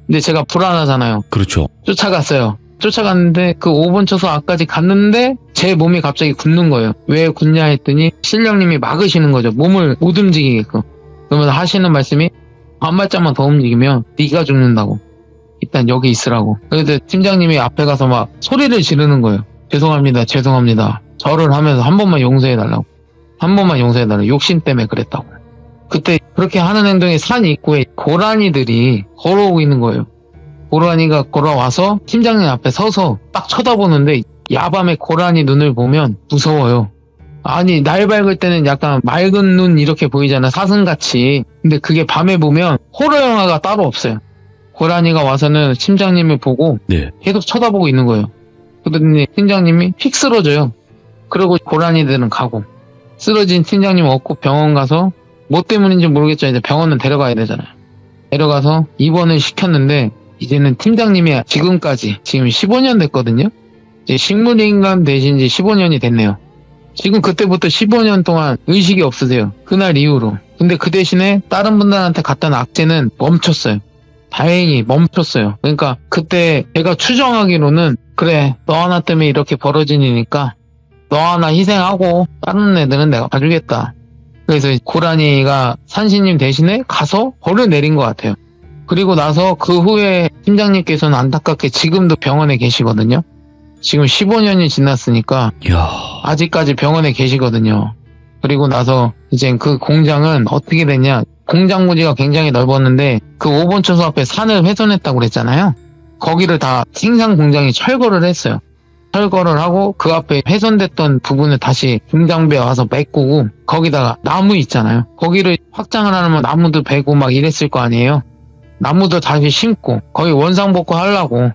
근데 제가 불안하잖아요. 그렇죠. 쫓아갔어요. 쫓아갔는데 그 5번 초소앞까지 갔는데 제 몸이 갑자기 굳는 거예요. 왜 굳냐 했더니 신령님이 막으시는 거죠. 몸을 못 움직이게끔. 그러면서 하시는 말씀이 한 발짝만 더 움직이면 네가 죽는다고. 일단 여기 있으라고. 그래서 팀장님이 앞에 가서 막 소리를 지르는 거예요. 죄송합니다. 죄송합니다. 절을 하면서 한 번만 용서해달라고. 한 번만 용서해달라고. 욕심 때문에 그랬다고. 그때 그렇게 하는 행동이 산 입구에 고라니들이 걸어오고 있는 거예요. 고라니가 걸어와서 팀장님 앞에 서서 딱 쳐다보는데 야밤에 고라니 눈을 보면 무서워요. 아니 날 밝을 때는 약간 맑은 눈 이렇게 보이잖아. 사슴같이. 근데 그게 밤에 보면 호러 영화가 따로 없어요. 고라니가 와서는 팀장님을 보고 계속 쳐다보고 있는 거예요. 그러더니 팀장님이 휙 쓰러져요. 그리고 고라니들은 가고 쓰러진 팀장님 얻고 병원 가서 뭐 때문인지 모르겠죠. 이제 병원은 데려가야 되잖아요. 데려가서 입원을 시켰는데 이제는 팀장님이 지금까지 지금 15년 됐거든요. 이제 식물인간 되신 지 15년이 됐네요. 지금 그때부터 15년 동안 의식이 없으세요. 그날 이후로. 근데 그 대신에 다른 분들한테 갔던 악재는 멈췄어요. 다행히 멈췄어요. 그러니까 그때 제가 추정하기로는 그래 너 하나 때문에 이렇게 벌어진 일이니까 너 하나 희생하고 다른 애들은 내가 봐주겠다. 그래서 고라니가 산신님 대신에 가서 벌을 내린 것 같아요. 그리고 나서 그 후에 팀장님께서는 안타깝게 지금도 병원에 계시거든요. 지금 15년이 지났으니까 아직까지 병원에 계시거든요. 그리고 나서 이제 그 공장은 어떻게 됐냐. 공장 부지가 굉장히 넓었는데 그 5번 초소 앞에 산을 훼손했다고 그랬잖아요. 거기를 다 생산 공장이 철거를 했어요. 철거를 하고 그 앞에 훼손됐던 부분을 다시 중장비에 와서 메꾸고 거기다가 나무 있잖아요. 거기를 확장을 하려면 나무도 베고 막 이랬을 거 아니에요. 나무도 다시 심고 거기 원상복구 하려고.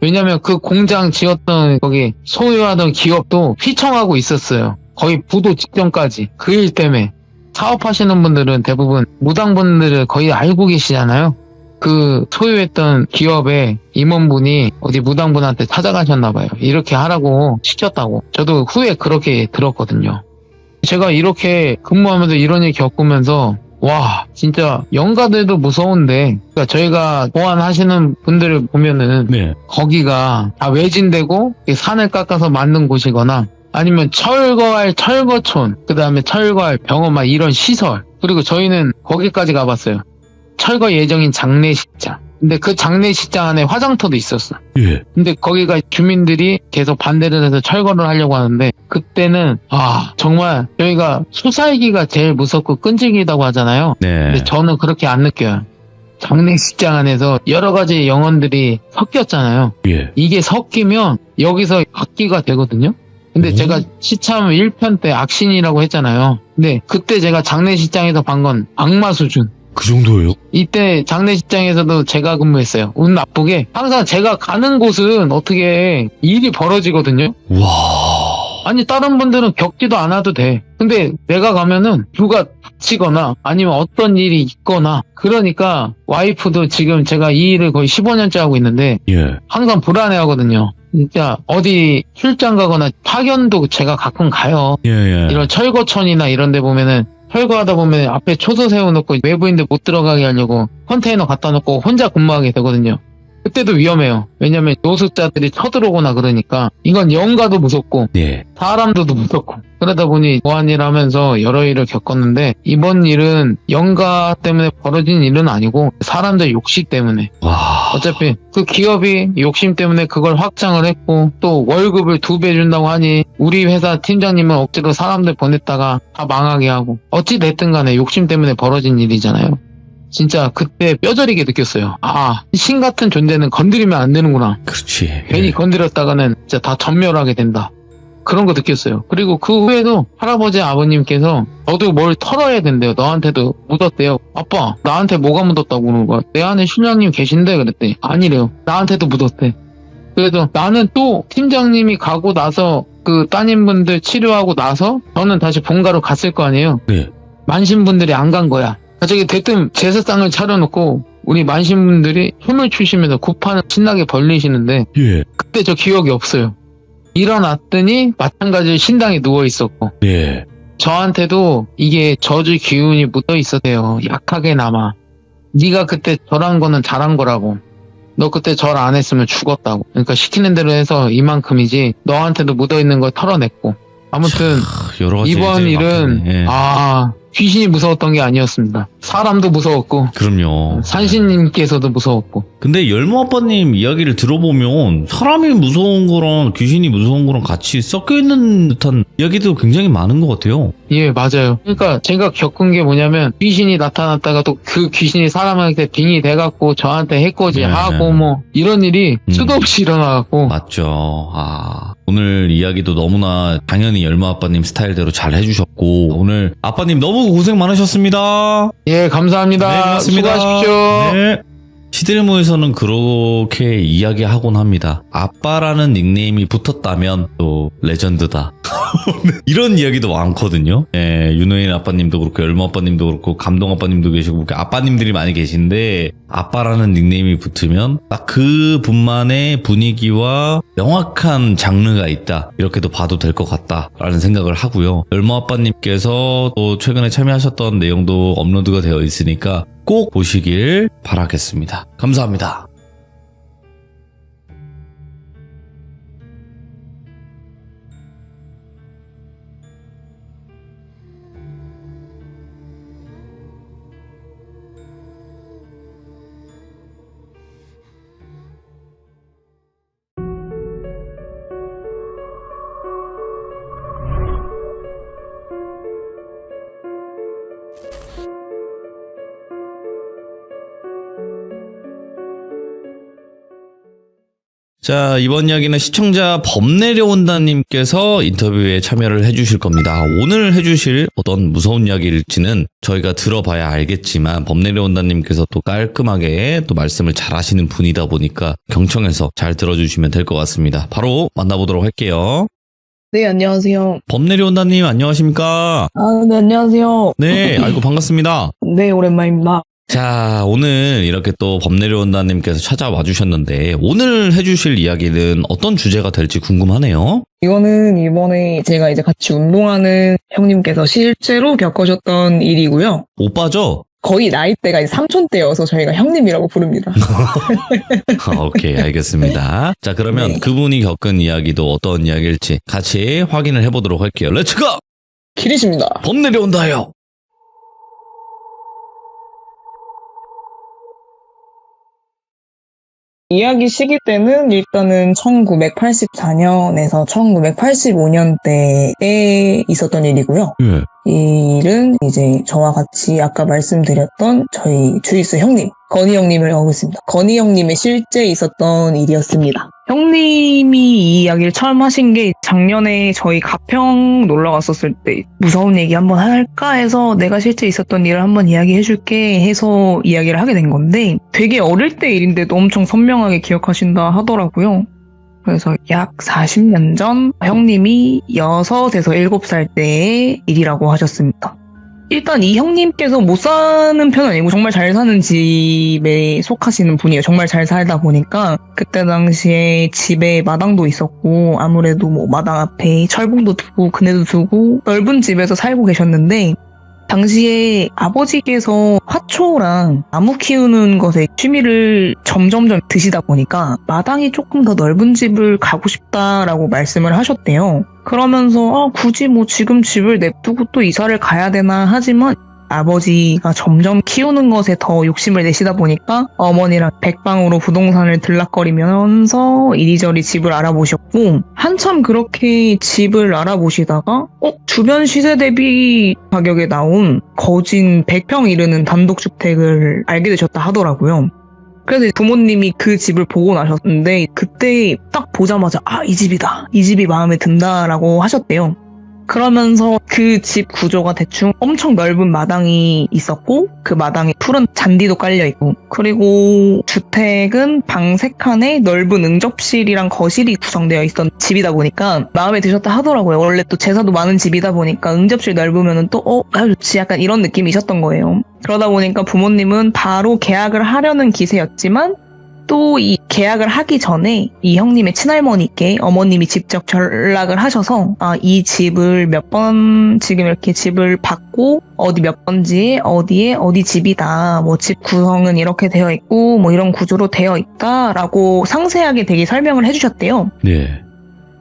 왜냐면 그 공장 지었던 거기 소유하던 기업도 휘청하고 있었어요. 거의 부도 직전까지. 그 일 때문에. 사업하시는 분들은 대부분 무당분들을 거의 알고 계시잖아요. 그 소유했던 기업의 임원분이 어디 무당분한테 찾아가셨나봐요. 이렇게 하라고 시켰다고. 저도 후에 그렇게 들었거든요. 제가 이렇게 근무하면서 이런 일 겪으면서 와 진짜 영가들도 무서운데 그러니까 저희가 보안하시는 분들을 보면은 거기가 다 외진되고 산을 깎아서 만든 곳이거나 아니면 철거할 철거촌 그 다음에 철거할 병원 막 이런 시설 그리고 저희는 거기까지 가봤어요. 철거 예정인 장례식장. 근데 그 장례식장 안에 화장터도 있었어. 예. 근데 거기가 주민들이 계속 반대를 해서 철거를 하려고 하는데, 그때는 정말 저희가 수살기가 제일 무섭고 끈질기다고 하잖아요. 네. 근데 저는 그렇게 안 느껴요. 장례식장 안에서 여러 가지 영혼들이 섞였잖아요. 예. 이게 섞이면 여기서 악기가 되거든요. 근데 제가 시참 1편 때 악신이라고 했잖아요. 근데 그때 제가 장례식장에서 본 건 악마 수준. 그 정도예요? 이때 장례식장에서도 제가 근무했어요. 운 나쁘게 항상 제가 가는 곳은 어떻게 일이 벌어지거든요. 와. 아니 다른 분들은 겪지도 않아도 돼. 근데 내가 가면은 누가 다치거나 아니면 어떤 일이 있거나, 그러니까 와이프도 지금 제가 이 일을 거의 15년째 하고 있는데 예. 항상 불안해 하거든요. 진짜 어디 출장 가거나 파견도 제가 가끔 가요. 예. 이런 철거촌이나 이런 데 보면은 철거하다 보면 앞에 초소 세워놓고 외부인들 못 들어가게 하려고 컨테이너 갖다 놓고 혼자 근무하게 되거든요. 그때도 위험해요. 왜냐면 노숙자들이 쳐들어오거나 그러니까. 이건 영가도 무섭고 예. 사람도 무섭고, 그러다 보니 보안일 하면서 여러 일을 겪었는데, 이번 일은 영가 때문에 벌어진 일은 아니고 사람들 욕심 때문에. 와. 어차피 그 기업이 욕심 때문에 그걸 확장을 했고, 또 월급을 2배 준다고 하니 우리 회사 팀장님은 억지로 사람들 보냈다가 다 망하게 하고, 어찌 됐든 간에 욕심 때문에 벌어진 일이잖아요. 진짜 그때 뼈저리게 느꼈어요. 신 같은 존재는 건드리면 안 되는구나. 그렇지. 괜히 예. 건드렸다가는 진짜 다 전멸하게 된다. 그런 거 느꼈어요. 그리고 그 후에도 할아버지 아버님께서 너도 뭘 털어야 된대요. 너한테도 묻었대요. 아빠, 나한테 뭐가 묻었다고 그러는 거야. 내 안에 신랑님 계신데 그랬더니 아니래요. 나한테도 묻었대. 그래서 나는 또 팀장님이 가고 나서 그 따님분들 치료하고 나서 저는 다시 본가로 갔을 거 아니에요. 네. 만신분들이 안 간 거야. 저기 대뜸 제사상을 차려놓고 우리 만신분들이 춤을 추시면서 구판을 신나게 벌리시는데, 예. 그때 저 기억이 없어요. 일어났더니 마찬가지로 신당에 누워있었고, 예. 저한테도 이게 저주 기운이 묻어 있었대요. 약하게나마. 네가 그때 절한 거는 잘한 거라고. 너 그때 절 안 했으면 죽었다고. 그러니까 시키는 대로 해서 이만큼이지, 너한테도 묻어 있는 걸 털어냈고. 아무튼 여러 가지 이번 이제 일은 막, 예. 귀신이 무서웠던 게 아니었습니다. 사람도 무서웠고 그럼요. 산신님께서도 무서웠고. 근데 열무 아빠님 이야기를 들어보면 사람이 무서운 거랑 귀신이 무서운 거랑 같이 섞여 있는 듯한 이야기도 굉장히 많은 것 같아요. 예, 맞아요. 그러니까 제가 겪은 게 뭐냐면, 귀신이 나타났다가 또 그 귀신이 사람한테 빙이 돼갖고 저한테 해코지하고 뭐 이런 일이 수도 없이 일어나갖고. 맞죠. 오늘 이야기도 너무나 당연히 열무 아빠님 스타일대로 잘 해주셨고, 오늘 아빠님 너무 고생 많으셨습니다. 예, 감사합니다. 네, 고맙습니다. 수고하십시오. 네. 시들모에서는 그렇게 이야기하곤 합니다. 아빠라는 닉네임이 붙었다면 또 레전드다. 이런 이야기도 많거든요. 예, 윤호인 아빠님도 그렇고 열무 아빠님도 그렇고 감동 아빠님도 계시고 그렇게 아빠님들이 많이 계신데, 아빠라는 닉네임이 붙으면 딱 그 분만의 분위기와 명확한 장르가 있다, 이렇게도 봐도 될 것 같다라는 생각을 하고요. 열무 아빠님께서 또 최근에 참여하셨던 내용도 업로드가 되어 있으니까 꼭 보시길 바라겠습니다. 감사합니다. 자, 이번 이야기는 시청자 범내려온다님께서 인터뷰에 참여를 해주실 겁니다. 오늘 해주실 어떤 무서운 이야기일지는 저희가 들어봐야 알겠지만, 범내려온다님께서 또 깔끔하게 또 말씀을 잘 하시는 분이다 보니까 경청해서 잘 들어주시면 될 것 같습니다. 바로 만나보도록 할게요. 네, 안녕하세요. 범내려온다님 안녕하십니까? 네, 안녕하세요. 네, 아이고 반갑습니다. 네, 오랜만입니다. 자, 오늘 이렇게 또 범내려온다님께서 찾아와 주셨는데, 오늘 해주실 이야기는 어떤 주제가 될지 궁금하네요. 이거는 이번에 제가 이제 같이 운동하는 형님께서 실제로 겪으셨던 일이고요. 오빠죠? 거의 나이대가 이제 삼촌대여서 저희가 형님이라고 부릅니다. 오케이, 알겠습니다. 자, 그러면 네. 그분이 겪은 이야기도 어떤 이야기일지 같이 확인을 해보도록 할게요. 렛츠고! 길이십니다. 범내려온다요! 이야기 시기 때는 1984년에서 1985년대에 있었던 일이고요. 예. 이 일은 이제 저와 같이 아까 말씀드렸던 저희 주이스 형님, 건희 형님을 하고 있습니다. 건희 형님의 실제 있었던 일이었습니다. 형님이 이 이야기를 처음 하신 게 작년에 저희 가평 놀러 갔었을 때 무서운 얘기 한번 할까 해서 내가 실제 있었던 일을 한번 이야기해줄게 해서 이야기를 하게 된 건데 되게 어릴 때 일인데도 엄청 선명하게 기억하신다 하더라고요. 그래서 약 40년 전 형님이 6에서 7살 때의 일이라고 하셨습니다. 일단 이 형님께서 못 사는 편은 아니고 정말 잘 사는 집에 속하시는 분이에요. 정말 잘 살다 보니까 그때 당시에 집에 마당도 있었고 아무래도 뭐 마당 앞에 철봉도 두고 그네도 두고 넓은 집에서 살고 계셨는데 당시에 아버지께서 화초랑 나무 키우는 것에 취미를 점점점 드시다 보니까 마당이 조금 더 넓은 집을 가고 싶다라고 말씀을 하셨대요. 그러면서 굳이 뭐 지금 집을 냅두고 또 이사를 가야 되나 하지만 아버지가 점점 키우는 것에 더 욕심을 내시다 보니까 어머니랑 백방으로 부동산을 들락거리면서 이리저리 집을 알아보셨고 한참 그렇게 집을 알아보시다가 주변 시세 대비 가격에 나온 거진 100평 이르는 단독주택을 알게 되셨다 하더라고요. 그래서 부모님이 그 집을 보고 나셨는데 그때 딱 보자마자 이 집이다. 이 집이 마음에 든다라고 하셨대요. 그러면서 그 집 구조가 대충 엄청 넓은 마당이 있었고 그 마당에 푸른 잔디도 깔려있고 그리고 주택은 방 3칸에 넓은 응접실이랑 거실이 구성되어 있던 집이다 보니까 마음에 드셨다 하더라고요. 원래 또 제사도 많은 집이다 보니까 응접실 넓으면 또 좋지 약간 이런 느낌이셨던 거예요. 그러다 보니까 부모님은 바로 계약을 하려는 기세였지만 또 이 계약을 하기 전에 이 형님의 친할머니께 어머님이 직접 연락을 하셔서 이 집을 몇 번 지금 이렇게 집을 받고 어디 몇 번지에 어디에 어디 집이다 뭐 집 구성은 이렇게 되어 있고 뭐 이런 구조로 되어 있다라고 상세하게 되게 설명을 해주셨대요. 네.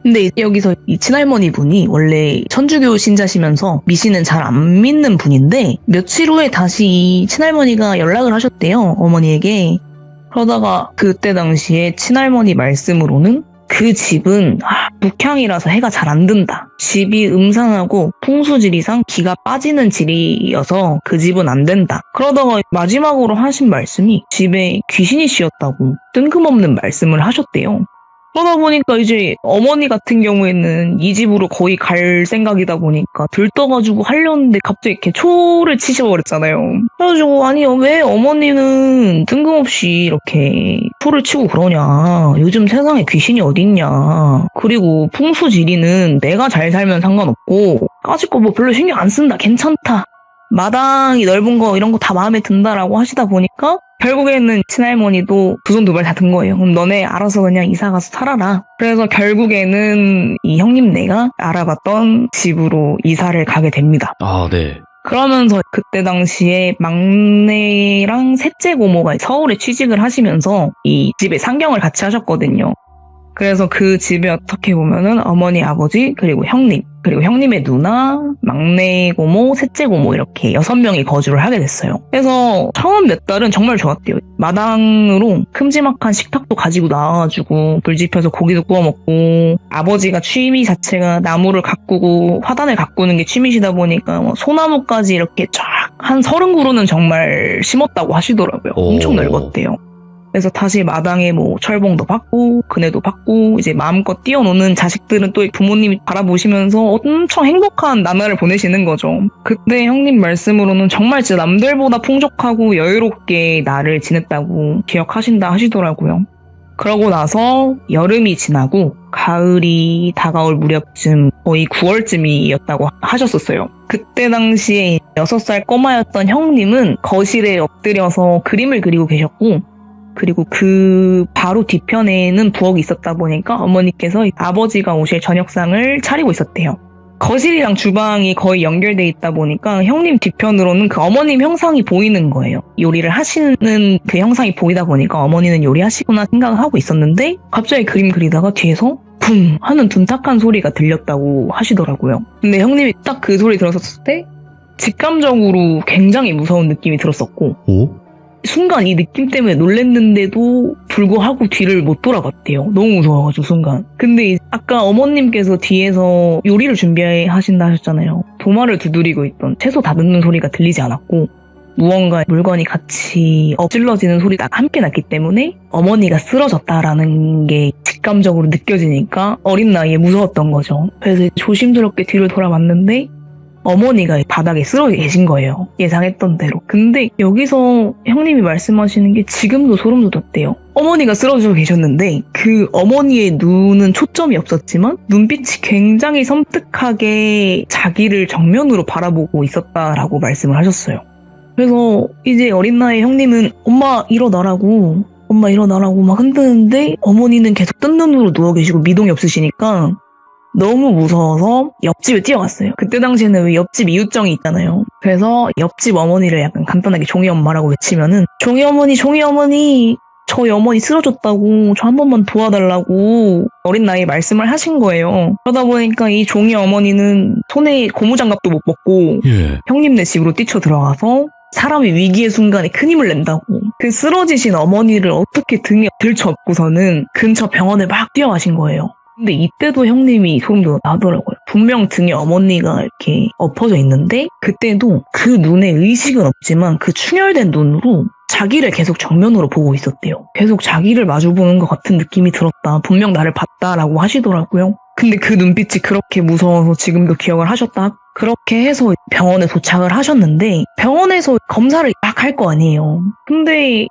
근데 여기서 이 친할머니 분이 원래 천주교 신자시면서 미신은 잘 안 믿는 분인데 며칠 후에 다시 이 친할머니가 연락을 하셨대요. 어머니에게. 그러다가 그때 당시에 친할머니 말씀으로는 그 집은 북향이라서 해가 잘 안 든다. 집이 음산하고 풍수지리상 기가 빠지는 질이어서 그 집은 안 된다. 그러다가 마지막으로 하신 말씀이 집에 귀신이 씌었다고 뜬금없는 말씀을 하셨대요. 그러다 보니까 이제 어머니 같은 경우에는 이 집으로 거의 갈 생각이다 보니까 들떠가지고 하려는데 갑자기 이렇게 초를 치셔버렸잖아요. 그래가지고 아니 왜 어머니는 뜬금없이 이렇게 초를 치고 그러냐. 요즘 세상에 귀신이 어딨냐. 그리고 풍수지리는 내가 잘 살면 상관없고 까짓 거 뭐 별로 신경 안 쓴다. 괜찮다. 마당이 넓은 거 이런 거 다 마음에 든다라고 하시다 보니까 결국에는 친할머니도 두 손 두 발 다 든 거예요. 그럼 너네 알아서 그냥 이사 가서 살아라. 그래서 결국에는 이 형님네가 알아봤던 집으로 이사를 가게 됩니다. 네. 그러면서 그때 당시에 막내랑 셋째 고모가 서울에 취직을 하시면서 이 집에 상경을 같이 하셨거든요. 그래서 그 집에 어떻게 보면은 어머니, 아버지, 그리고 형님, 그리고 형님의 누나, 막내 고모, 셋째 고모 이렇게 6명이 거주를 하게 됐어요. 그래서 처음 몇 달은 정말 좋았대요. 마당으로 큼지막한 식탁도 가지고 나와가지고 불 지펴서 고기도 구워 먹고 아버지가 취미 자체가 나무를 가꾸고 화단을 가꾸는 게 취미시다 보니까 소나무까지 이렇게 쫙 한 30그루는 정말 심었다고 하시더라고요. 엄청 넓었대요. 그래서 다시 마당에 뭐 철봉도 받고 그네도 받고 이제 마음껏 뛰어노는 자식들은 또 부모님이 바라보시면서 엄청 행복한 나날을 보내시는 거죠. 그때 형님 말씀으로는 정말 진짜 남들보다 풍족하고 여유롭게 날을 지냈다고 기억하신다 하시더라고요. 그러고 나서 여름이 지나고 가을이 다가올 무렵쯤 거의 9월쯤이었다고 하셨었어요. 그때 당시에 6살 꼬마였던 형님은 거실에 엎드려서 그림을 그리고 계셨고 그리고 그 바로 뒤편에는 부엌이 있었다 보니까 어머니께서 아버지가 오실 저녁상을 차리고 있었대요. 거실이랑 주방이 거의 연결돼 있다 보니까 형님 뒤편으로는 그 어머님 형상이 보이는 거예요. 요리를 하시는 그 형상이 보이다 보니까 어머니는 요리하시구나 생각을 하고 있었는데 갑자기 그림 그리다가 뒤에서 쿵 하는 둔탁한 소리가 들렸다고 하시더라고요. 근데 형님이 딱 그 소리 들었을 때 직감적으로 굉장히 무서운 느낌이 들었었고 순간 이 느낌 때문에 놀랬는데도 불구하고 뒤를 못 돌아봤대요. 너무 무서워가지고 순간. 근데 아까 어머님께서 뒤에서 요리를 준비하신다 하셨잖아요. 도마를 두드리고 있던 채소 다듬는 소리가 들리지 않았고 무언가 물건이 같이 엎질러지는 소리가 함께 났기 때문에 어머니가 쓰러졌다라는 게 직감적으로 느껴지니까 어린 나이에 무서웠던 거죠. 그래서 조심스럽게 뒤를 돌아봤는데 어머니가 바닥에 쓰러져 계신 거예요. 예상했던 대로. 근데 여기서 형님이 말씀하시는 게 지금도 소름 돋았대요. 어머니가 쓰러져 계셨는데 그 어머니의 눈은 초점이 없었지만 눈빛이 굉장히 섬뜩하게 자기를 정면으로 바라보고 있었다라고 말씀을 하셨어요. 그래서 이제 어린 나이 형님은 엄마 일어나라고 막 흔드는데 어머니는 계속 뜬 눈으로 누워 계시고 미동이 없으시니까 너무 무서워서 옆집에 뛰어갔어요. 그때 당시에는 왜 옆집 이웃정이 있잖아요. 그래서 옆집 어머니를 약간 간단하게 종이 엄마라고 외치면은 종이 어머니 저희 어머니 쓰러졌다고 저 한 번만 도와달라고 어린 나이에 말씀을 하신 거예요. 그러다 보니까 이 종이 어머니는 손에 고무장갑도 못 벗고 형님네 집으로 뛰쳐 들어가서 사람이 위기의 순간에 큰 힘을 낸다고 그 쓰러지신 어머니를 어떻게 등에 들쳐업고서는 근처 병원에 막 뛰어가신 거예요. 근데 이때도 형님이 소름 돋았더라고요. 분명 등에 어머니가 이렇게 엎어져 있는데 그때도 그 눈에 의식은 없지만 그 충혈된 눈으로 자기를 계속 정면으로 보고 있었대요. 계속 자기를 마주보는 것 같은 느낌이 들었다. 분명 나를 봤다라고 하시더라고요. 근데 그 눈빛이 그렇게 무서워서 지금도 기억을 하셨다. 그렇게 해서 병원에 도착을 하셨는데 병원에서 검사를 막 할 거 아니에요. 근데 이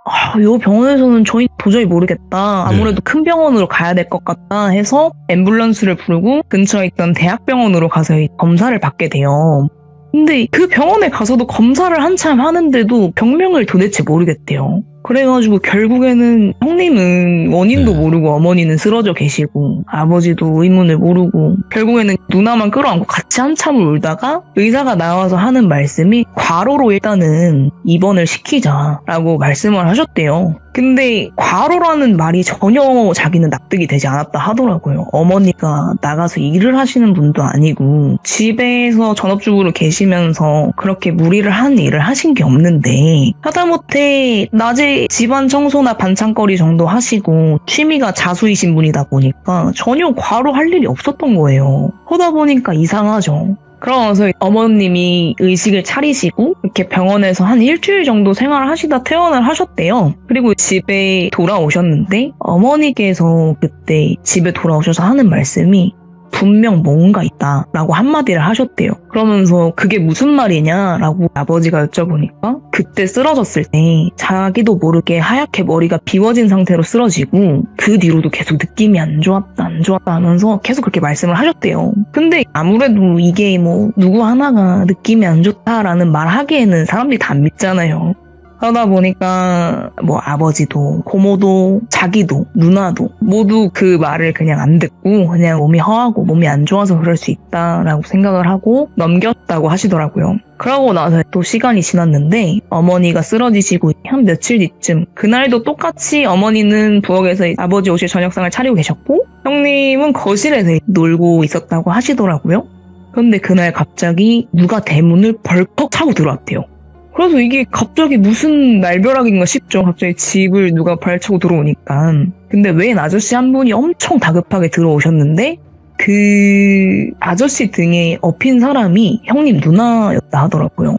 병원에서는 저희 도저히 모르겠다. 아무래도 큰 병원으로 가야 될 것 같다 해서 앰뷸런스를 부르고 근처에 있던 대학병원으로 가서 검사를 받게 돼요. 근데 그 병원에 가서도 검사를 한참 하는데도 병명을 도대체 모르겠대요. 그래가지고 결국에는 형님은 원인도 모르고 어머니는 쓰러져 계시고 아버지도 의문을 모르고 결국에는 누나만 끌어안고 같이 한참을 울다가 의사가 나와서 하는 말씀이 과로로 일단은 입원을 시키자라고 말씀을 하셨대요. 근데 과로라는 말이 전혀 자기는 납득이 되지 않았다 하더라고요. 어머니가 나가서 일을 하시는 분도 아니고 집에서 전업주부로 계시면서 그렇게 무리를 하는 일을 하신 게 없는데 하다못해 낮에 집안 청소나 반찬거리 정도 하시고 취미가 자수이신 분이다 보니까 전혀 과로할 일이 없었던 거예요. 그러다 보니까 이상하죠. 그러면서 어머님이 의식을 차리시고 이렇게 병원에서 한 일주일 정도 생활을 하시다 퇴원을 하셨대요. 그리고 집에 돌아오셨는데 어머니께서 그때 집에 돌아오셔서 하는 말씀이 분명 뭔가 있다라고 한마디를 하셨대요. 그러면서 그게 무슨 말이냐라고 아버지가 여쭤보니까 그때 쓰러졌을 때 자기도 모르게 하얗게 머리가 비워진 상태로 쓰러지고 그 뒤로도 계속 느낌이 안 좋았다 하면서 계속 그렇게 말씀을 하셨대요. 근데 아무래도 이게 뭐 누구 하나가 느낌이 안 좋다라는 말 하기에는 사람들이 다 안 믿잖아요. 그러다 보니까 뭐 아버지도 고모도 자기도 누나도 모두 그 말을 그냥 안 듣고 그냥 몸이 허하고 몸이 안 좋아서 그럴 수 있다라고 생각을 하고 넘겼다고 하시더라고요. 그러고 나서 또 시간이 지났는데 어머니가 쓰러지시고 한 며칠 뒤쯤 그날도 똑같이 어머니는 부엌에서 아버지 오실 저녁상을 차리고 계셨고 형님은 거실에서 놀고 있었다고 하시더라고요. 그런데 그날 갑자기 누가 대문을 벌컥 차고 들어왔대요. 그래서 이게 갑자기 무슨 날벼락인가 싶죠. 갑자기 집을 누가 발차고 들어오니까. 근데 웬 아저씨 한 분이 엄청 다급하게 들어오셨는데 그 아저씨 등에 엎인 사람이 형님 누나였다 하더라고요.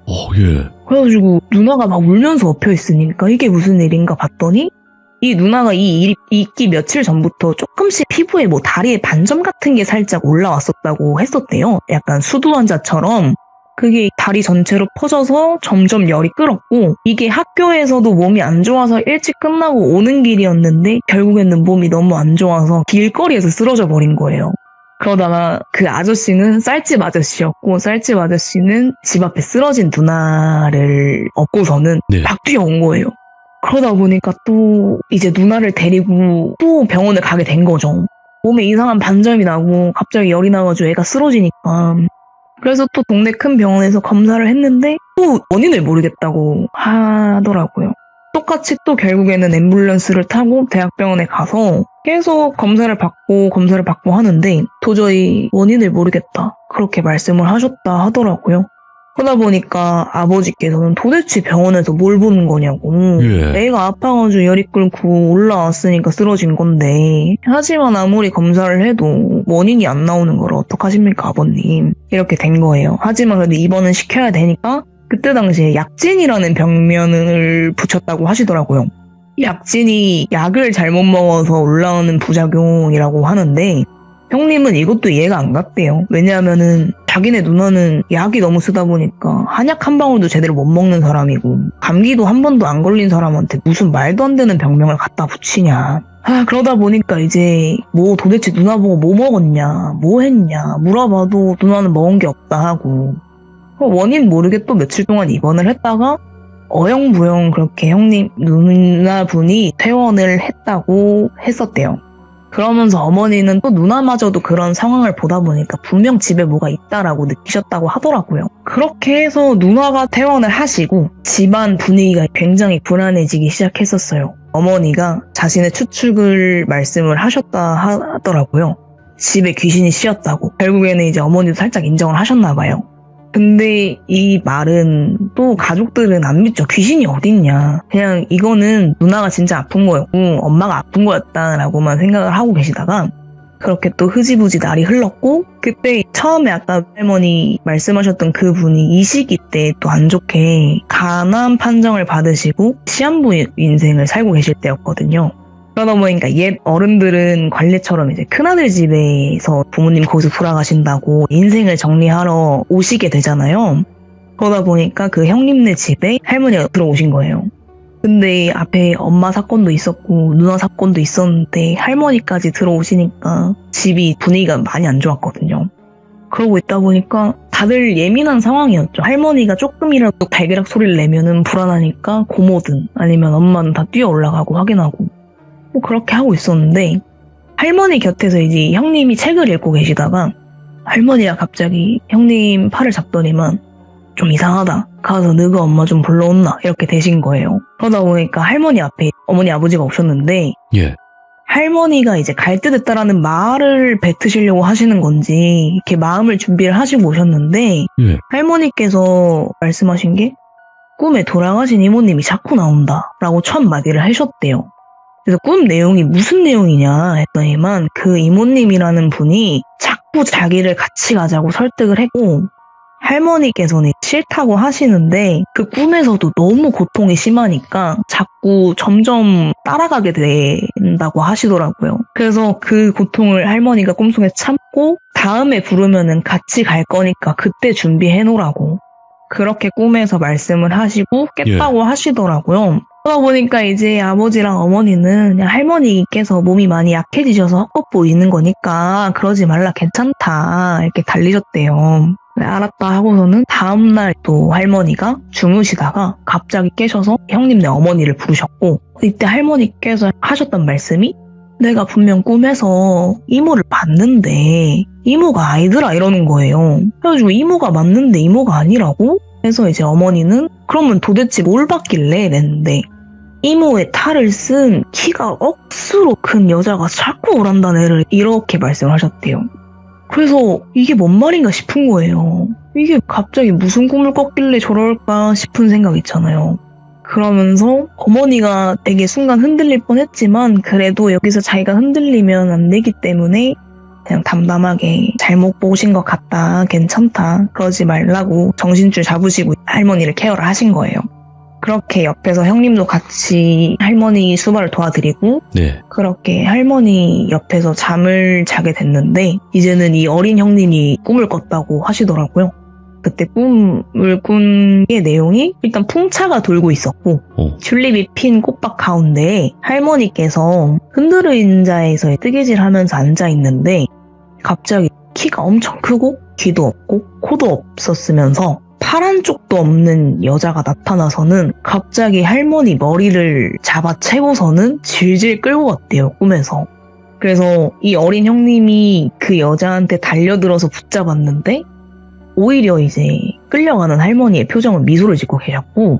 그래가지고 누나가 막 울면서 엎여있으니까 이게 무슨 일인가 봤더니 이 누나가 이 일이 있기 며칠 전부터 조금씩 피부에 뭐 다리에 반점 같은 게 살짝 올라왔었다고 했었대요. 약간 수두 환자처럼. 그게 다리 전체로 퍼져서 점점 열이 끓었고 이게 학교에서도 몸이 안 좋아서 일찍 끝나고 오는 길이었는데 결국에는 몸이 너무 안 좋아서 길거리에서 쓰러져 버린 거예요. 그러다가 그 아저씨는 쌀집 아저씨였고 쌀집 아저씨는 집 앞에 쓰러진 누나를 업고서는 막 뛰어온 거예요. 그러다 보니까 또 이제 누나를 데리고 또 병원에 가게 된 거죠. 몸에 이상한 반점이 나고 갑자기 열이 나가지고 애가 쓰러지니까 그래서 또 동네 큰 병원에서 검사를 했는데 또 원인을 모르겠다고 하더라고요. 똑같이 또 결국에는 앰뷸런스를 타고 대학병원에 가서 계속 검사를 받고 하는데 도저히 원인을 모르겠다 그렇게 말씀을 하셨다 하더라고요. 그러다 보니까 아버지께서는 도대체 병원에서 뭘 보는 거냐고. 예. 내가 아파가지고 열이 끓고 올라왔으니까 쓰러진 건데. 하지만 아무리 검사를 해도 원인이 안 나오는 걸 어떡하십니까, 아버님. 이렇게 된 거예요. 하지만 그래도 입원은 시켜야 되니까 그때 당시에 약진이라는 병명을 붙였다고 하시더라고요. 약진이 약을 잘못 먹어서 올라오는 부작용이라고 하는데 형님은 이것도 이해가 안 갔대요. 왜냐하면은 자기네 누나는 약이 너무 쓰다 보니까 한약 한 방울도 제대로 못 먹는 사람이고 감기도 한 번도 안 걸린 사람한테 무슨 말도 안 되는 병명을 갖다 붙이냐. 그러다 보니까 이제 뭐 도대체 누나 보고 뭐 먹었냐 뭐 했냐 물어봐도 누나는 먹은 게 없다 하고 원인 모르게 또 며칠 동안 입원을 했다가 어영부영 그렇게 형님 누나분이 퇴원을 했다고 했었대요. 그러면서 어머니는 또 누나마저도 그런 상황을 보다 보니까 분명 집에 뭐가 있다라고 느끼셨다고 하더라고요. 그렇게 해서 누나가 퇴원을 하시고 집안 분위기가 굉장히 불안해지기 시작했었어요. 어머니가 자신의 추측을 말씀을 하셨다 하더라고요. 집에 귀신이 씌었다고. 결국에는 이제 어머니도 살짝 인정을 하셨나 봐요. 근데 이 말은 또 가족들은 안 믿죠. 귀신이 어딨냐. 그냥 이거는 누나가 진짜 아픈 거였고 엄마가 아픈 거였다라고만 생각을 하고 계시다가 그렇게 또 흐지부지 날이 흘렀고 그때 처음에 아까 할머니 말씀하셨던 그분이 이 시기 때 또 안 좋게 간암 판정을 받으시고 시한부 인생을 살고 계실 때였거든요. 그러다 보니까 옛 어른들은 관례처럼 이제 큰아들 집에서 부모님 거기서 돌아가신다고 인생을 정리하러 오시게 되잖아요. 그러다 보니까 그 형님네 집에 할머니가 들어오신 거예요. 근데 앞에 엄마 사건도 있었고 누나 사건도 있었는데 할머니까지 들어오시니까 집이 분위기가 많이 안 좋았거든요. 그러고 있다 보니까 다들 예민한 상황이었죠. 할머니가 조금이라도 발그락 소리를 내면은 불안하니까 고모든 아니면 엄마는 다 뛰어 올라가고 확인하고 뭐 그렇게 하고 있었는데 할머니 곁에서 이제 형님이 책을 읽고 계시다가 할머니가 갑자기 형님 팔을 잡더니만 좀 이상하다. 가서 너가 엄마 좀 불러온나 이렇게 되신 거예요. 그러다 보니까 할머니 앞에 어머니 아버지가 오셨는데 예. 할머니가 이제 갈 때 됐다라는 말을 뱉으시려고 하시는 건지 이렇게 마음을 준비를 하시고 오셨는데 예. 할머니께서 말씀하신 게 꿈에 돌아가신 이모님이 자꾸 나온다 라고 첫 마디를 하셨대요. 그래서 꿈 내용이 무슨 내용이냐 했더니만 그 이모님이라는 분이 자꾸 자기를 같이 가자고 설득을 했고 할머니께서는 싫다고 하시는데 그 꿈에서도 너무 고통이 심하니까 자꾸 점점 따라가게 된다고 하시더라고요. 그래서 그 고통을 할머니가 꿈속에 참고 다음에 부르면은 같이 갈 거니까 그때 준비해 놓으라고 그렇게 꿈에서 말씀을 하시고 깼다고 하시더라고요. 그러다 보니까 이제 아버지랑 어머니는 그냥 할머니께서 몸이 많이 약해지셔서 헛것 보이는 거니까 그러지 말라 괜찮다 이렇게 달리셨대요. 네, 알았다 하고서는 다음날 또 할머니가 주무시다가 갑자기 깨셔서 형님네 어머니를 부르셨고 이때 할머니께서 하셨던 말씀이 내가 분명 꿈에서 이모를 봤는데 이모가 아니더라 이러는 거예요. 그래가지고 이모가 맞는데 이모가 아니라고? 그래서 이제 어머니는 그러면 도대체 뭘 봤길래 이랬는데 이모의 탈을 쓴 키가 억수로 큰 여자가 자꾸 오란다는 애를 이렇게 말씀을 하셨대요. 그래서 이게 뭔 말인가 싶은 거예요. 이게 갑자기 무슨 꿈을 꿨길래 저럴까 싶은 생각 있잖아요. 그러면서 어머니가 되게 순간 흔들릴 뻔했지만 그래도 여기서 자기가 흔들리면 안 되기 때문에 그냥 담담하게 잘못 보신 것 같다, 괜찮다, 그러지 말라고 정신줄 잡으시고 할머니를 케어를 하신 거예요. 그렇게 옆에서 형님도 같이 할머니 수발을 도와드리고 네. 그렇게 할머니 옆에서 잠을 자게 됐는데 이제는 이 어린 형님이 꿈을 꿨다고 하시더라고요. 그때 꿈을 꾼 게 내용이 일단 풍차가 돌고 있었고 튤립이 핀 꽃밭 가운데 할머니께서 흔들의자에서 뜨개질하면서 앉아있는데 갑자기 키가 엄청 크고 귀도 없고 코도 없었으면서 파란 쪽도 없는 여자가 나타나서는 갑자기 할머니 머리를 잡아채고서는 질질 끌고 갔대요, 꿈에서. 그래서 이 어린 형님이 그 여자한테 달려들어서 붙잡았는데 오히려 이제 끌려가는 할머니의 표정은 미소를 짓고 계셨고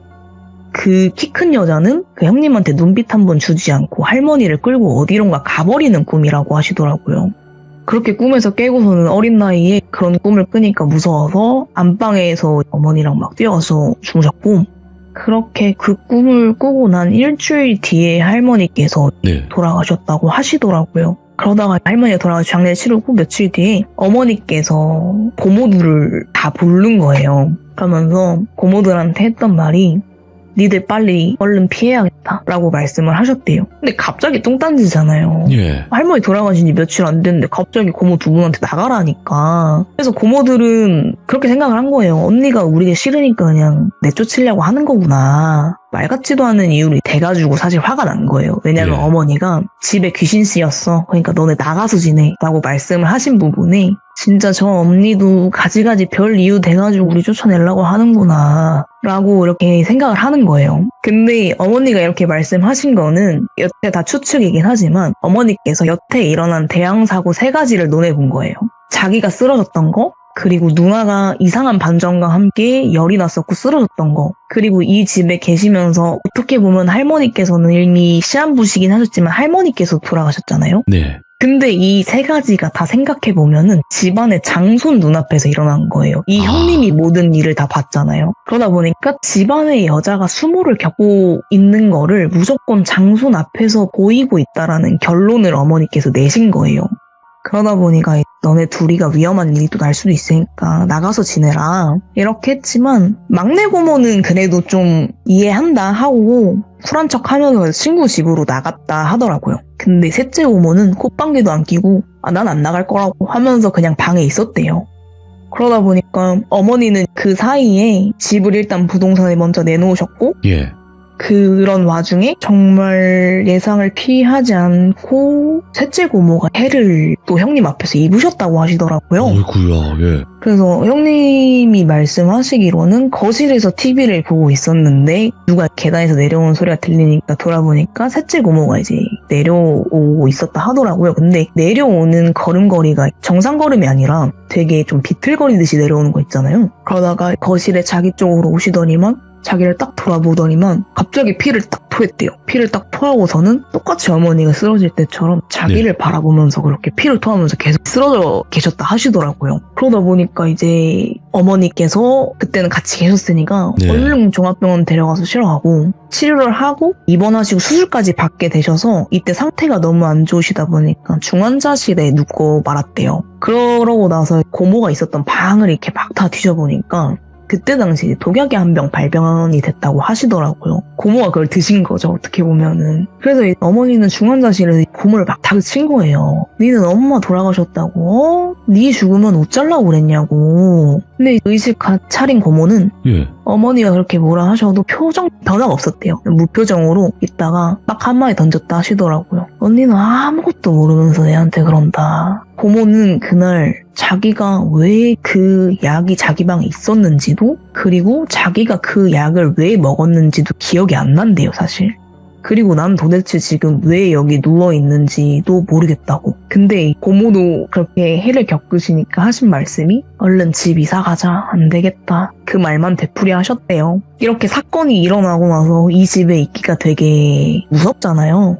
그 키 큰 여자는 그 형님한테 눈빛 한 번 주지 않고 할머니를 끌고 어디론가 가버리는 꿈이라고 하시더라고요. 그렇게 꿈에서 깨고서는 어린 나이에 그런 꿈을 꾸니까 무서워서 안방에서 어머니랑 막 뛰어가서 주무셨고, 그렇게 그 꿈을 꾸고 난 일주일 뒤에 할머니께서 네. 돌아가셨다고 하시더라고요. 그러다가 할머니가 돌아가서 장례를 치르고 며칠 뒤에 어머니께서 고모들을 다 부른 거예요. 그러면서 고모들한테 했던 말이 니들 빨리 얼른 피해야겠다 라고 말씀을 하셨대요. 근데 갑자기 똥딴지잖아요. 예. 할머니 돌아가신 지 며칠 안 됐는데 갑자기 고모 두 분한테 나가라니까. 그래서 고모들은 그렇게 생각을 한 거예요. 언니가 우리가 싫으니까 그냥 내쫓으려고 하는 거구나. 말 같지도 않은 이유로 돼가지고 사실 화가 난 거예요. 왜냐면 예. 어머니가 집에 귀신 씨였어. 그러니까 너네 나가서 지내 라고 말씀을 하신 부분에 진짜 저 언니도 가지가지 별 이유 돼가지고 우리 쫓아내려고 하는구나 라고 이렇게 생각을 하는 거예요. 근데 어머니가 이렇게 말씀하신 거는 여태 다 추측이긴 하지만 어머니께서 여태 일어난 대형사고 3가지를 논해본 거예요. 자기가 쓰러졌던 거, 그리고 누나가 이상한 반전과 함께 열이 났었고 쓰러졌던 거, 그리고 이 집에 계시면서 어떻게 보면 할머니께서는 이미 시한부시긴 하셨지만 할머니께서 돌아가셨잖아요. 네. 근데 이 3가지가 다 생각해보면은 집안의 장손 눈앞에서 일어난 거예요. 이 형님이 모든 일을 다 봤잖아요. 그러다 보니까 집안의 여자가 수모를 겪고 있는 거를 무조건 장손 앞에서 보이고 있다라는 결론을 어머니께서 내신 거예요. 그러다 보니까 너네 둘이가 위험한 일이 또 날 수도 있으니까 나가서 지내라 이렇게 했지만 막내 고모는 그래도 좀 이해한다 하고 쿨한 척 하면서 친구 집으로 나갔다 하더라고요. 근데 셋째 고모는 콧방귀도 안 끼고 난 안 나갈 거라고 하면서 그냥 방에 있었대요. 그러다 보니까 어머니는 그 사이에 집을 일단 부동산에 먼저 내놓으셨고 예. 그런 와중에 정말 예상을 피하지 않고 셋째 고모가 해를 또 형님 앞에서 입으셨다고 하시더라고요. 어이구야, 예. 그래서 형님이 말씀하시기로는 거실에서 TV를 보고 있었는데 누가 계단에서 내려오는 소리가 들리니까 돌아보니까 셋째 고모가 이제 내려오고 있었다 하더라고요. 근데 내려오는 걸음걸이가 정상 걸음이 아니라 되게 좀 비틀거리듯이 내려오는 거 있잖아요. 그러다가 거실에 자기 쪽으로 오시더니만 자기를 딱 돌아보더니만 갑자기 피를 딱 토했대요. 피를 딱 토하고서는 똑같이 어머니가 쓰러질 때처럼 자기를 바라보면서 그렇게 피를 토하면서 계속 쓰러져 계셨다 하시더라고요. 그러다 보니까 이제 어머니께서 그때는 같이 계셨으니까 네. 얼른 종합병원 데려가서 치료하고 치료를 하고 입원하시고 수술까지 받게 되셔서 이때 상태가 너무 안 좋으시다 보니까 중환자실에 눕고 말았대요. 그러고 나서 고모가 있었던 방을 이렇게 막 다 뒤져보니까 그때 당시 독약이 한 병 발병이 됐다고 하시더라고요. 고모가 그걸 드신 거죠, 어떻게 보면은. 그래서 어머니는 중환자실에서 고모를 막 다그친 거예요. 니는 엄마 돌아가셨다고? 네 죽으면 어쩌려고 그랬냐고. 근데 의식 차린 고모는 예. 어머니가 그렇게 뭐라 하셔도 표정 변화가 없었대요. 무표정으로 있다가 딱 한마디 던졌다 하시더라고요. 언니는 아무것도 모르면서 애한테 그런다. 고모는 그날 자기가 왜 그 약이 자기 방에 있었는지도 그리고 자기가 그 약을 왜 먹었는지도 기억이 안 난대요, 사실. 그리고 난 도대체 지금 왜 여기 누워있는지도 모르겠다고. 근데 고모도 그렇게 해를 겪으시니까 하신 말씀이 얼른 집 이사 가자, 안 되겠다. 그 말만 되풀이 하셨대요. 이렇게 사건이 일어나고 나서 이 집에 있기가 되게 무섭잖아요.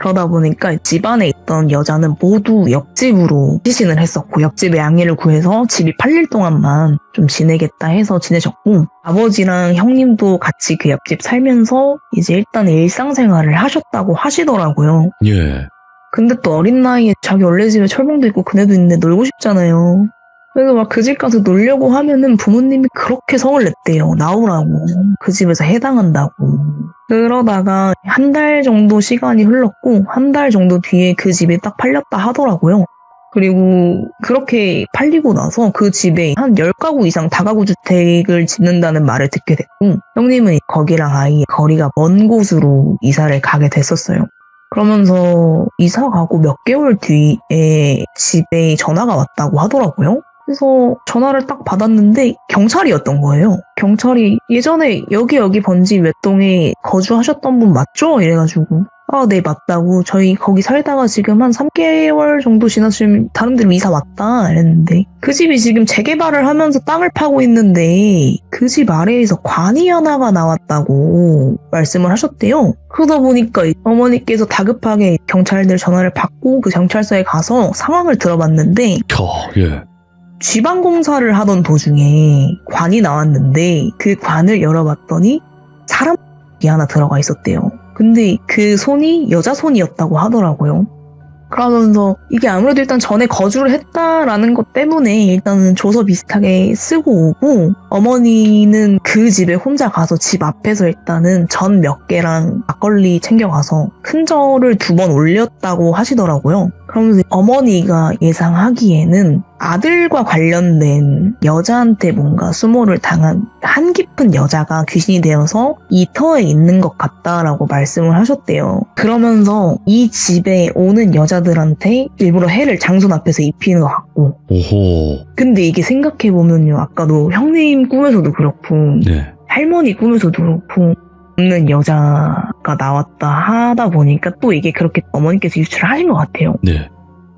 그러다 보니까 집안에 있던 여자는 모두 옆집으로 시신을 했었고 옆집에 양해를 구해서 집이 팔릴 동안만 좀 지내겠다 해서 지내셨고 아버지랑 형님도 같이 그 옆집 살면서 이제 일단 일상생활을 하셨다고 하시더라고요. 예. 근데 또 어린 나이에 자기 원래 집에 철봉도 있고 그네도 있는데 놀고 싶잖아요. 그래서 막 그 집 가서 놀려고 하면은 부모님이 그렇게 성을 냈대요. 나오라고. 그 집에서 해당한다고. 그러다가 한 달 정도 시간이 흘렀고 한 달 정도 뒤에 그 집이 딱 팔렸다 하더라고요. 그리고 그렇게 팔리고 나서 그 집에 한 10가구 이상 다가구 주택을 짓는다는 말을 듣게 됐고 형님은 거기랑 아예 거리가 먼 곳으로 이사를 가게 됐었어요. 그러면서 이사 가고 몇 개월 뒤에 집에 전화가 왔다고 하더라고요. 그래서 전화를 딱 받았는데 경찰이었던 거예요. 경찰이 예전에 여기 번지 몇 동에 거주하셨던 분 맞죠? 이래가지고 아, 네, 맞다고. 저희 거기 살다가 지금 한 3개월 정도 지났으면 다른 데로 이사 왔다. 이랬는데 그 집이 지금 재개발을 하면서 땅을 파고 있는데 그 집 아래에서 관이 하나가 나왔다고 말씀을 하셨대요. 그러다 보니까 어머니께서 다급하게 경찰들 전화를 받고 그 경찰서에 가서 상황을 들어봤는데 예. 쥐방공사를 하던 도중에 관이 나왔는데 그 관을 열어봤더니 사람이 하나 들어가 있었대요. 근데 그 손이 여자 손이었다고 하더라고요. 그러면서 이게 아무래도 일단 전에 거주를 했다라는 것 때문에 일단은 조서 비슷하게 쓰고 오고 어머니는 그 집에 혼자 가서 집 앞에서 일단은 전 몇 개랑 막걸리 챙겨가서 큰 절을 2번 올렸다고 하시더라고요. 그러면서 어머니가 예상하기에는 아들과 관련된 여자한테 뭔가 수모를 당한 한 깊은 여자가 귀신이 되어서 이 터에 있는 것 같다라고 말씀을 하셨대요. 그러면서 이 집에 오는 여자들한테 일부러 해를 장손 앞에서 입히는 것 같고. 오호. 근데 이게 생각해보면요. 아까도 형님 꿈에서도 그렇고 네. 할머니 꿈에서도 그렇고 없는 여자가 나왔다 하다 보니까 또 이게 그렇게 어머니께서 유출을 하신 것 같아요. 네.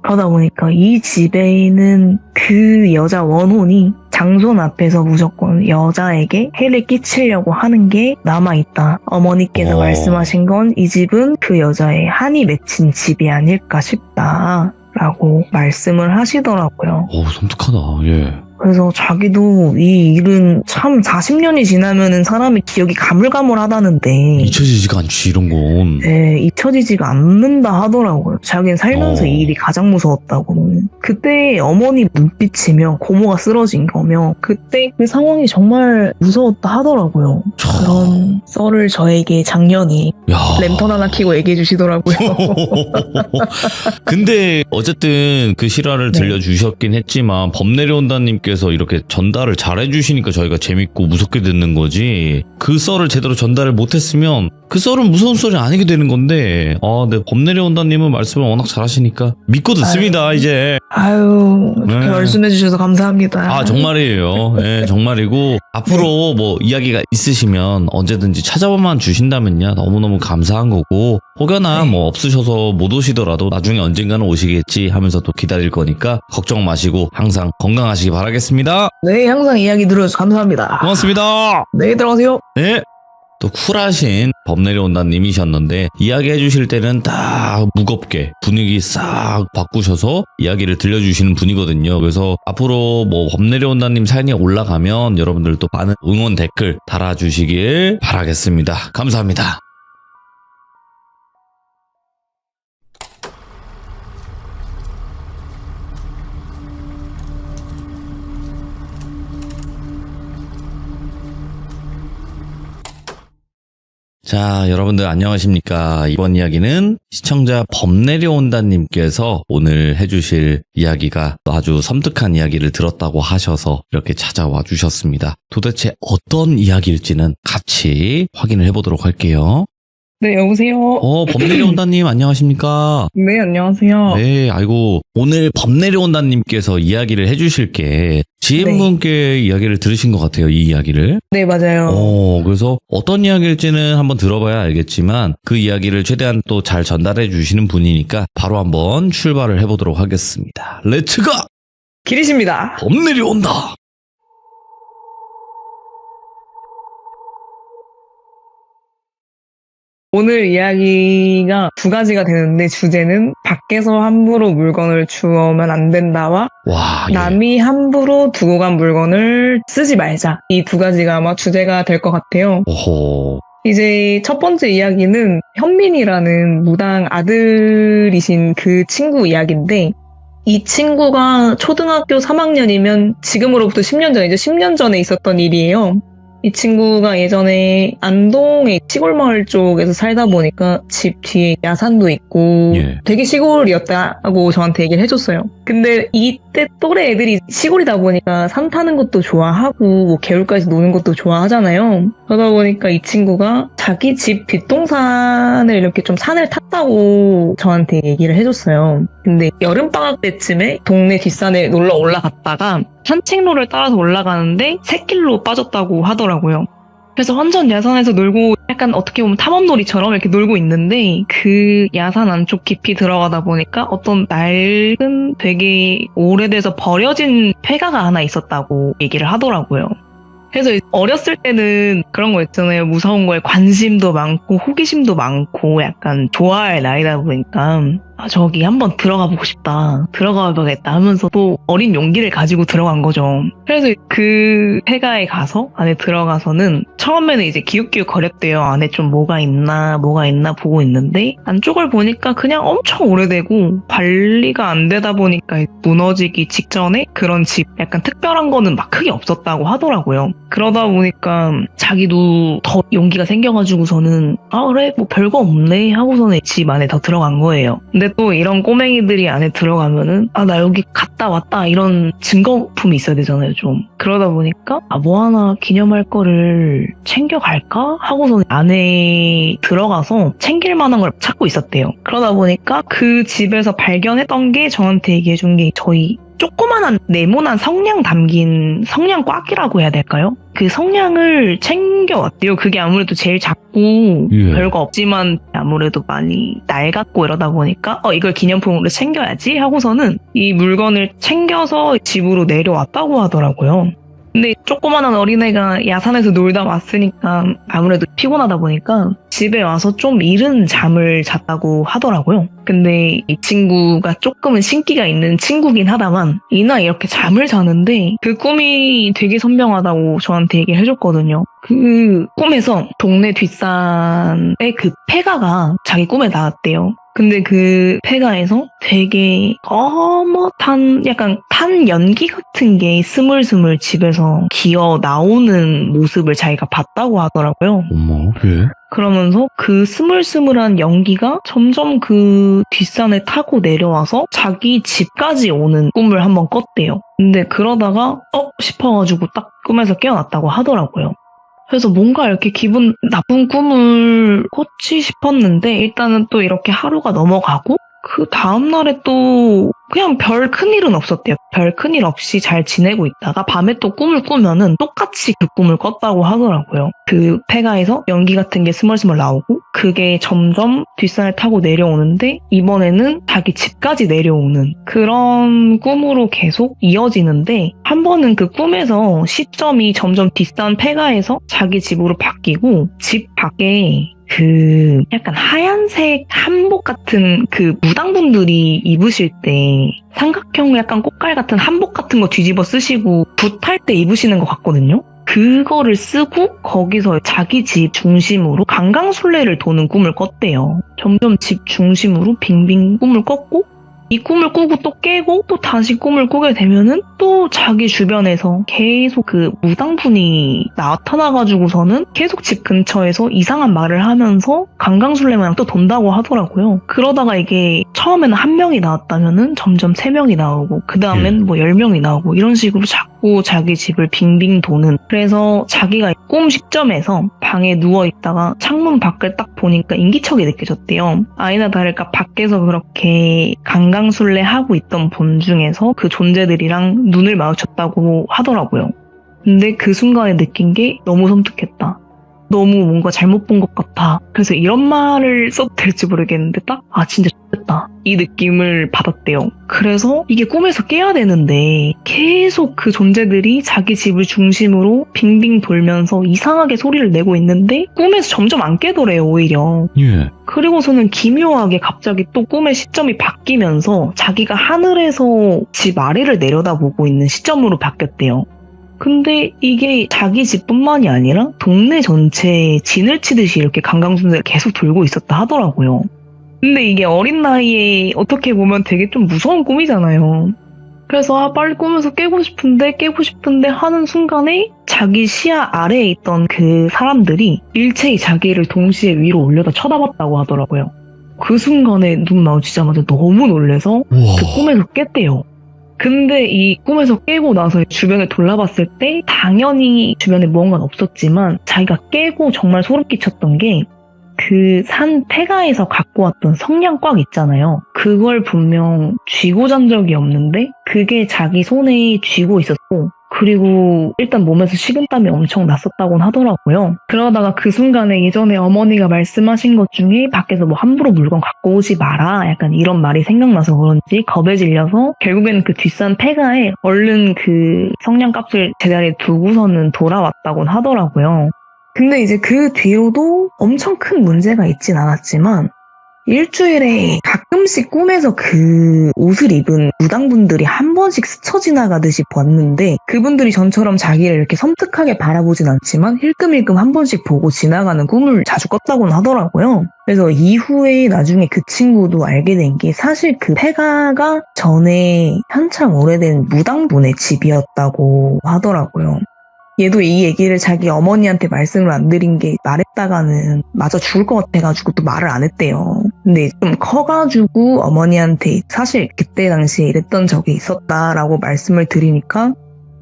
그러다 보니까 이 집에는 그 여자 원혼이 장손 앞에서 무조건 여자에게 해를 끼치려고 하는 게 남아있다. 어머니께서 말씀하신 건 이 집은 그 여자의 한이 맺힌 집이 아닐까 싶다. 라고 말씀을 하시더라고요. 오, 섬뜩하다. 예. 그래서 자기도 이 일은 참 40년이 지나면은 사람의 기억이 가물가물하다는데 잊혀지지가 않지, 이런 건. 네, 잊혀지지가 않는다 하더라고요. 자기는 살면서 이 일이 가장 무서웠다고. 그때 어머니 눈빛이며 고모가 쓰러진 거며 그때 그 상황이 정말 무서웠다 하더라고요. 그런 썰을 저에게 작년에 야. 랜턴 하나 켜고 얘기해 주시더라고요. 근데 어쨌든 그 실화를 네. 들려주셨긴 했지만 법 내려온다님께서 이렇게 전달을 잘해주시니까 저희가 재밌고 무섭게 듣는 거지 그 썰을 제대로 전달을 못했으면 그 썰은 무서운 썰이 아니게 되는 건데 네, 법 내려온다님은 말씀을 워낙 잘하시니까 믿고 듣습니다. 이제 아유, 그렇게 네. 말씀해 주셔서 감사합니다. 정말이에요. 네, 정말이고 앞으로 뭐 이야기가 있으시면 언제든지 찾아만 주신다면요 너무너무 감사한 거고 혹여나 뭐 없으셔서 못 오시더라도 나중에 언젠가는 오시겠지 하면서 또 기다릴 거니까 걱정 마시고 항상 건강하시기 바라겠습니다. 네, 항상 이야기 들어줘서 감사합니다. 고맙습니다. 네, 들어가세요. 네. 또 쿨하신 법 내려온다님이셨는데 이야기해 주실 때는 딱 무겁게 분위기 싹 바꾸셔서 이야기를 들려주시는 분이거든요. 그래서 앞으로 뭐 법 내려온다님 사연이 올라가면 여러분들 또 많은 응원 댓글 달아주시길 바라겠습니다. 감사합니다. 자, 여러분들 안녕하십니까. 이번 이야기는 시청자 법 내려온다님께서 오늘 해주실 이야기가 아주 섬뜩한 이야기를 들었다고 하셔서 이렇게 찾아와 주셨습니다. 도대체 어떤 이야기일지는 같이 확인을 해보도록 할게요. 네, 여보세요. 법 내려온다님 안녕하십니까. 네, 안녕하세요. 네, 아이고 오늘 법 내려온다님께서 이야기를 해주실 게 지인분께 이야기를 들으신 것 같아요. 이 이야기를. 네, 맞아요. 그래서 어떤 이야기일지는 한번 들어봐야 알겠지만 그 이야기를 최대한 또 잘 전달해 주시는 분이니까 바로 한번 출발을 해보도록 하겠습니다. 렛츠고! 길이십니다. 법 내려온다! 오늘 이야기가 2가지가 되는데 주제는 밖에서 함부로 물건을 주워오면 안 된다와 와, 남이 함부로 두고 간 물건을 쓰지 말자. 이 2가지가 아마 주제가 될 것 같아요. 오호. 이제 첫 번째 이야기는 현민이라는 무당 아들이신 그 친구 이야기인데 이 친구가 초등학교 3학년이면 지금으로부터 10년 전이죠. 10년 전에 있었던 일이에요. 이 친구가 예전에 안동의 시골 마을 쪽에서 살다 보니까 집 뒤에 야산도 있고 되게 시골이었다고 저한테 얘기를 해줬어요. 근데 이때 또래 애들이 시골이다 보니까 산 타는 것도 좋아하고 뭐 개울까지 노는 것도 좋아하잖아요. 그러다 보니까 이 친구가 자기 집 뒷동산을 이렇게 좀 산을 탔다고 저한테 얘기를 해줬어요. 근데 여름방학 때쯤에 동네 뒷산에 놀러 올라갔다가 산책로를 따라서 올라가는데 샛길로 빠졌다고 하더라고요. 그래서 완전 야산에서 놀고 약간 어떻게 보면 탐험놀이처럼 이렇게 놀고 있는데 그 야산 안쪽 깊이 들어가다 보니까 어떤 낡은 되게 오래돼서 버려진 폐가가 하나 있었다고 얘기를 하더라고요. 그래서 어렸을 때는 그런 거 있잖아요. 무서운 거에 관심도 많고 호기심도 많고 약간 좋아할 나이다 보니까 저기 한번 들어가 보고 싶다. 들어가 봐야겠다 하면서 또 어린 용기를 가지고 들어간 거죠. 그래서 그 폐가에 가서 안에 들어가서는 처음에는 이제 기웃기웃 거렸대요. 안에 좀 뭐가 있나 보고 있는데 안쪽을 보니까 그냥 엄청 오래되고 관리가 안 되다 보니까 무너지기 직전에 그런 집 약간 특별한 거는 막 크게 없었다고 하더라고요. 그러다 보니까 자기도 더 용기가 생겨가지고서는 그래 뭐 별거 없네 하고서는 집 안에 더 들어간 거예요. 근데 또 이런 꼬맹이들이 안에 들어가면은 나 여기 갔다 왔다 이런 증거품이 있어야 되잖아요 좀. 그러다 보니까 뭐 하나 기념할 거를 챙겨갈까 하고서 안에 들어가서 챙길 만한 걸 찾고 있었대요. 그러다 보니까 그 집에서 발견했던 게 저한테 얘기해준 게 저희 조그만한 네모난 성냥 담긴 성냥꽉이라고 해야 될까요? 그 성냥을 챙겨왔대요. 그게 아무래도 제일 작고 별거 없지만 아무래도 많이 낡았고 이러다 보니까 이걸 기념품으로 챙겨야지 하고서는 이 물건을 챙겨서 집으로 내려왔다고 하더라고요. 근데 조그만한 어린애가 야산에서 놀다 왔으니까 아무래도 피곤하다 보니까 집에 와서 좀 이른 잠을 잤다고 하더라고요. 근데 이 친구가 조금은 신기가 있는 친구긴 하다만 이 나이 이렇게 잠을 자는데 그 꿈이 되게 선명하다고 저한테 얘기를 해줬거든요. 그 꿈에서 동네 뒷산에 그 폐가가 자기 꿈에 나왔대요. 근데 그 폐가에서 되게 거뭇한 약간 탄 연기 같은 게 스물스물 집에서 기어 나오는 모습을 자기가 봤다고 하더라고요. 어머, 왜? 그러면서 그 스물스물한 연기가 점점 그 뒷산을 타고 내려와서 자기 집까지 오는 꿈을 한번 꿨대요. 근데 그러다가 싶어가지고 딱 꿈에서 깨어났다고 하더라고요. 그래서 뭔가 이렇게 기분 나쁜 꿈을 꿨지 싶었는데 일단은 또 이렇게 하루가 넘어가고 그 다음날에 또 그냥 별 큰일은 없었대요. 별 큰일 없이 잘 지내고 있다가 밤에 또 꿈을 꾸면은 똑같이 그 꿈을 꿨다고 하더라고요. 그 폐가에서 연기 같은 게 스멀스멀 나오고 그게 점점 뒷산을 타고 내려오는데 이번에는 자기 집까지 내려오는 그런 꿈으로 계속 이어지는데 한 번은 그 꿈에서 시점이 점점 뒷산 폐가에서 자기 집으로 바뀌고 집 밖에 그 약간 하얀색 한복 같은 그 무당분들이 입으실 때 삼각형 약간 꽃갈 같은 한복 같은 거 뒤집어 쓰시고 붓할 때 입으시는 것 같거든요. 그거를 쓰고 거기서 자기 집 중심으로 강강술래를 도는 꿈을 꿨대요. 점점 집 중심으로 빙빙 꿈을 꿨고 이 꿈을 꾸고 또 깨고 또 다시 꿈을 꾸게 되면은 또 자기 주변에서 계속 그 무당분이 나타나가지고서는 계속 집 근처에서 이상한 말을 하면서 강강술래마냥 또 돈다고 하더라고요. 그러다가 이게 처음에는 1명이 나왔다면은 점점 3명이 나오고 그 다음엔 뭐 10명이 나오고 이런 식으로 자꾸 자기 집을 빙빙 도는. 그래서 자기가 꿈 시점에서 방에 누워있다가 창문 밖을 딱 보니까 인기척이 느껴졌대요. 아니나 다를까 밖에서 그렇게 강강술래 하고 있던 분 중에서 그 존재들이랑 눈을 마주쳤다고 하더라고요. 근데 그 순간에 느낀 게 너무 섬뜩했다. 너무 뭔가 잘못 본 것 같아. 그래서 이런 말을 써도 될지 모르겠는데 딱 진짜 X됐다. 이 느낌을 받았대요. 그래서 이게 꿈에서 깨야 되는데 계속 그 존재들이 자기 집을 중심으로 빙빙 돌면서 이상하게 소리를 내고 있는데 꿈에서 점점 안 깨더래요 오히려. 그리고서는 기묘하게 갑자기 또 꿈의 시점이 바뀌면서 자기가 하늘에서 집 아래를 내려다보고 있는 시점으로 바뀌었대요. 근데 이게 자기 집뿐만이 아니라 동네 전체에 진을 치듯이 이렇게 강강술래가 계속 돌고 있었다 하더라고요. 근데 이게 어린 나이에 어떻게 보면 되게 좀 무서운 꿈이잖아요. 그래서 빨리 꿈에서 깨고 싶은데 하는 순간에 자기 시야 아래에 있던 그 사람들이 일체히 자기를 동시에 위로 올려다 쳐다봤다고 하더라고요. 그 순간에 눈 마주치자마자 너무 놀라서 그 꿈에서 깼대요. 근데 이 꿈에서 깨고 나서 주변을 돌아봤을 때 당연히 주변에 무언가는 없었지만 자기가 깨고 정말 소름 끼쳤던 게 그 산 폐가에서 갖고 왔던 성냥꽉 있잖아요. 그걸 분명 쥐고 잔 적이 없는데 그게 자기 손에 쥐고 있었고 그리고 일단 몸에서 식은땀이 엄청 났었다고는 하더라고요. 그러다가 그 순간에 예전에 어머니가 말씀하신 것 중에 밖에서 뭐 함부로 물건 갖고 오지 마라 약간 이런 말이 생각나서 그런지 겁에 질려서 결국에는 그 뒷산 폐가에 얼른 그 성냥값을 제자리에 두고서는 돌아왔다고는 하더라고요. 근데 이제 그 뒤로도 엄청 큰 문제가 있진 않았지만 일주일에 가끔씩 꿈에서 그 옷을 입은 무당분들이 한 번씩 스쳐 지나가듯이 봤는데 그분들이 전처럼 자기를 이렇게 섬뜩하게 바라보진 않지만 힐끔힐끔 한 번씩 보고 지나가는 꿈을 자주 꿨다고는 하더라고요. 그래서 이후에 나중에 그 친구도 알게 된 게 사실 그 폐가가 전에 한참 오래된 무당분의 집이었다고 하더라고요. 얘도 이 얘기를 자기 어머니한테 말씀을 안 드린 게 말했다가는 맞아 죽을 것 같아가지고 또 말을 안 했대요. 근데 좀 커가지고 어머니한테 사실 그때 당시에 이랬던 적이 있었다라고 말씀을 드리니까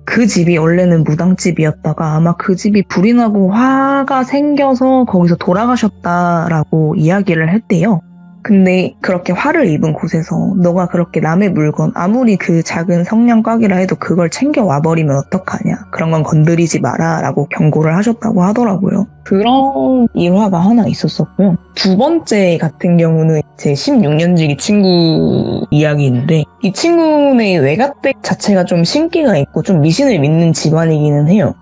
그 집이 원래는 무당집이었다가 아마 그 집이 불이 나고 화가 생겨서 거기서 돌아가셨다라고 이야기를 했대요. 근데 그렇게 화를 입은 곳에서 너가 그렇게 남의 물건 아무리 그 작은 성냥꽉이라 해도 그걸 챙겨 와버리면 어떡하냐. 그런 건 건드리지 마라 라고 경고를 하셨다고 하더라고요. 그런 일화가 하나 있었었고요. 두 번째 같은 경우는 제 16년지기 친구 이야기인데 이 친구의 외갓댁 자체가 좀 신기가 있고 좀 미신을 믿는 집안이기는 해요.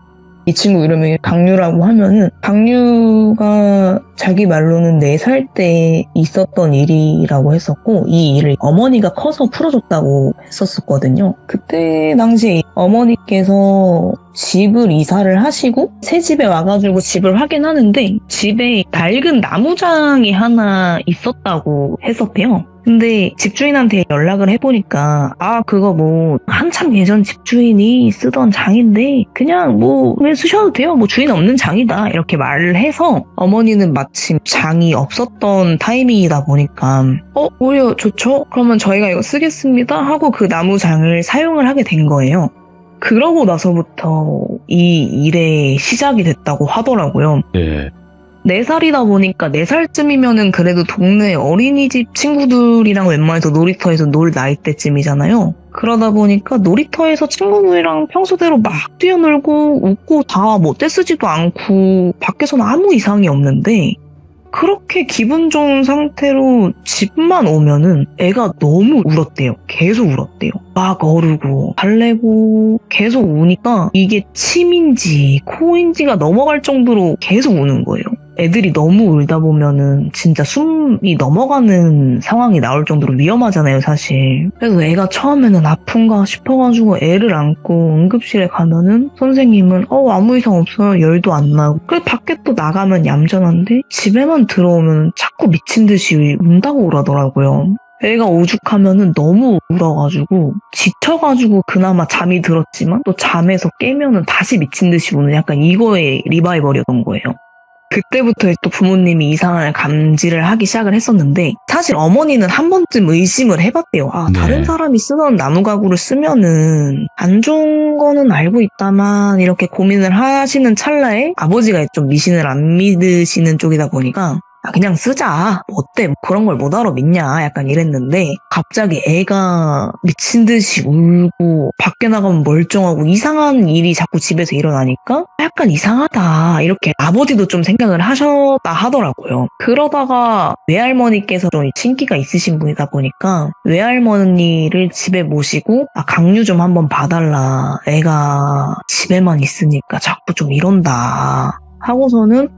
이 친구 이름이 강유라고 하면은 강유가 자기 말로는 4살 때 있었던 일이라고 했었고 이 일을 어머니가 커서 풀어줬다고 했었거든요. 그때 당시에 어머니께서 집을 이사를 하시고 새 집에 와가지고 집을 확인하는데 집에 낡은 나무장이 하나 있었다고 했었대요. 근데 집주인한테 연락을 해보니까 그거 뭐 한참 예전 집주인이 쓰던 장인데 그냥 뭐 왜 쓰셔도 돼요. 뭐 주인 없는 장이다 이렇게 말을 해서 어머니는 마침 장이 없었던 타이밍이다 보니까 오히려 좋죠? 그러면 저희가 이거 쓰겠습니다 하고 그 나무장을 사용을 하게 된 거예요. 그러고 나서부터 이 일의 시작이 됐다고 하더라고요. 네. 4살이다 보니까 4살쯤이면은 그래도 동네 어린이집 친구들이랑 웬만해서 놀이터에서 놀 나이 때쯤이잖아요. 그러다 보니까 놀이터에서 친구들이랑 평소대로 막 뛰어놀고 웃고 다 뭐 떼쓰지도 않고 밖에서는 아무 이상이 없는데 그렇게 기분 좋은 상태로 집만 오면은 애가 너무 울었대요. 계속 울었대요. 막 어르고 달래고 계속 우니까 이게 침인지 코인지가 넘어갈 정도로 계속 우는 거예요. 애들이 너무 울다 보면은 진짜 숨이 넘어가는 상황이 나올 정도로 위험하잖아요, 사실. 그래서 애가 처음에는 아픈가 싶어가지고 애를 안고 응급실에 가면은 선생님은 아무 이상 없어요. 열도 안 나고. 그래 밖에 또 나가면 얌전한데 집에만 들어오면 자꾸 미친 듯이 운다고 그러더라고요. 애가 오죽하면은 너무 울어가지고 지쳐가지고 그나마 잠이 들었지만 또 잠에서 깨면은 다시 미친 듯이 우는 약간 이거의 리바이벌이었던 거예요. 그때부터 또 부모님이 이상을 감지를 하기 시작을 했었는데 사실 어머니는 한 번쯤 의심을 해봤대요. 다른 사람이 쓰던 나무 가구를 쓰면은 안 좋은 거는 알고 있다만 이렇게 고민을 하시는 찰나에 아버지가 좀 미신을 안 믿으시는 쪽이다 보니까 그냥 쓰자. 어때? 그런 걸 못 알아 믿냐? 약간 이랬는데 갑자기 애가 미친 듯이 울고 밖에 나가면 멀쩡하고 이상한 일이 자꾸 집에서 일어나니까 약간 이상하다. 이렇게 아버지도 좀 생각을 하셨다 하더라고요. 그러다가 외할머니께서 좀 신기가 있으신 분이다 보니까 외할머니를 집에 모시고 강유 좀 한번 봐달라. 애가 집에만 있으니까 자꾸 좀 이런다. 하고서는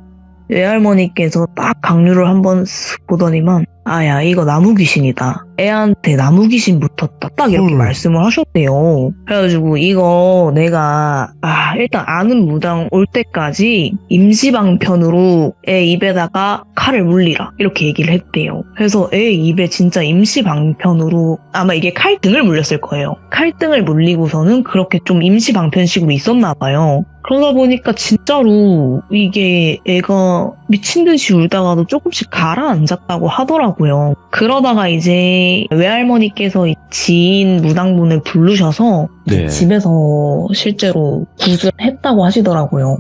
외할머니께서 딱 강류를 한번 쓱 보더니만 야 이거 나무 귀신이다. 애한테 나무 귀신 붙었다. 딱 이렇게 말씀을 하셨대요. 그래가지고 이거 내가 일단 아는 무당 올 때까지 임시방편으로 애 입에다가 칼을 물리라 이렇게 얘기를 했대요. 그래서 애 입에 진짜 임시방편으로 아마 이게 칼등을 물렸을 거예요. 칼등을 물리고서는 그렇게 좀 임시방편식으로 있었나 봐요. 그러다 보니까 진짜로 이게 애가 미친 듯이 울다가도 조금씩 가라앉았다고 하더라고요. 그러다가 이제 외할머니께서 지인 무당분을 부르셔서 집에서 실제로 굿을 했다고 하시더라고요.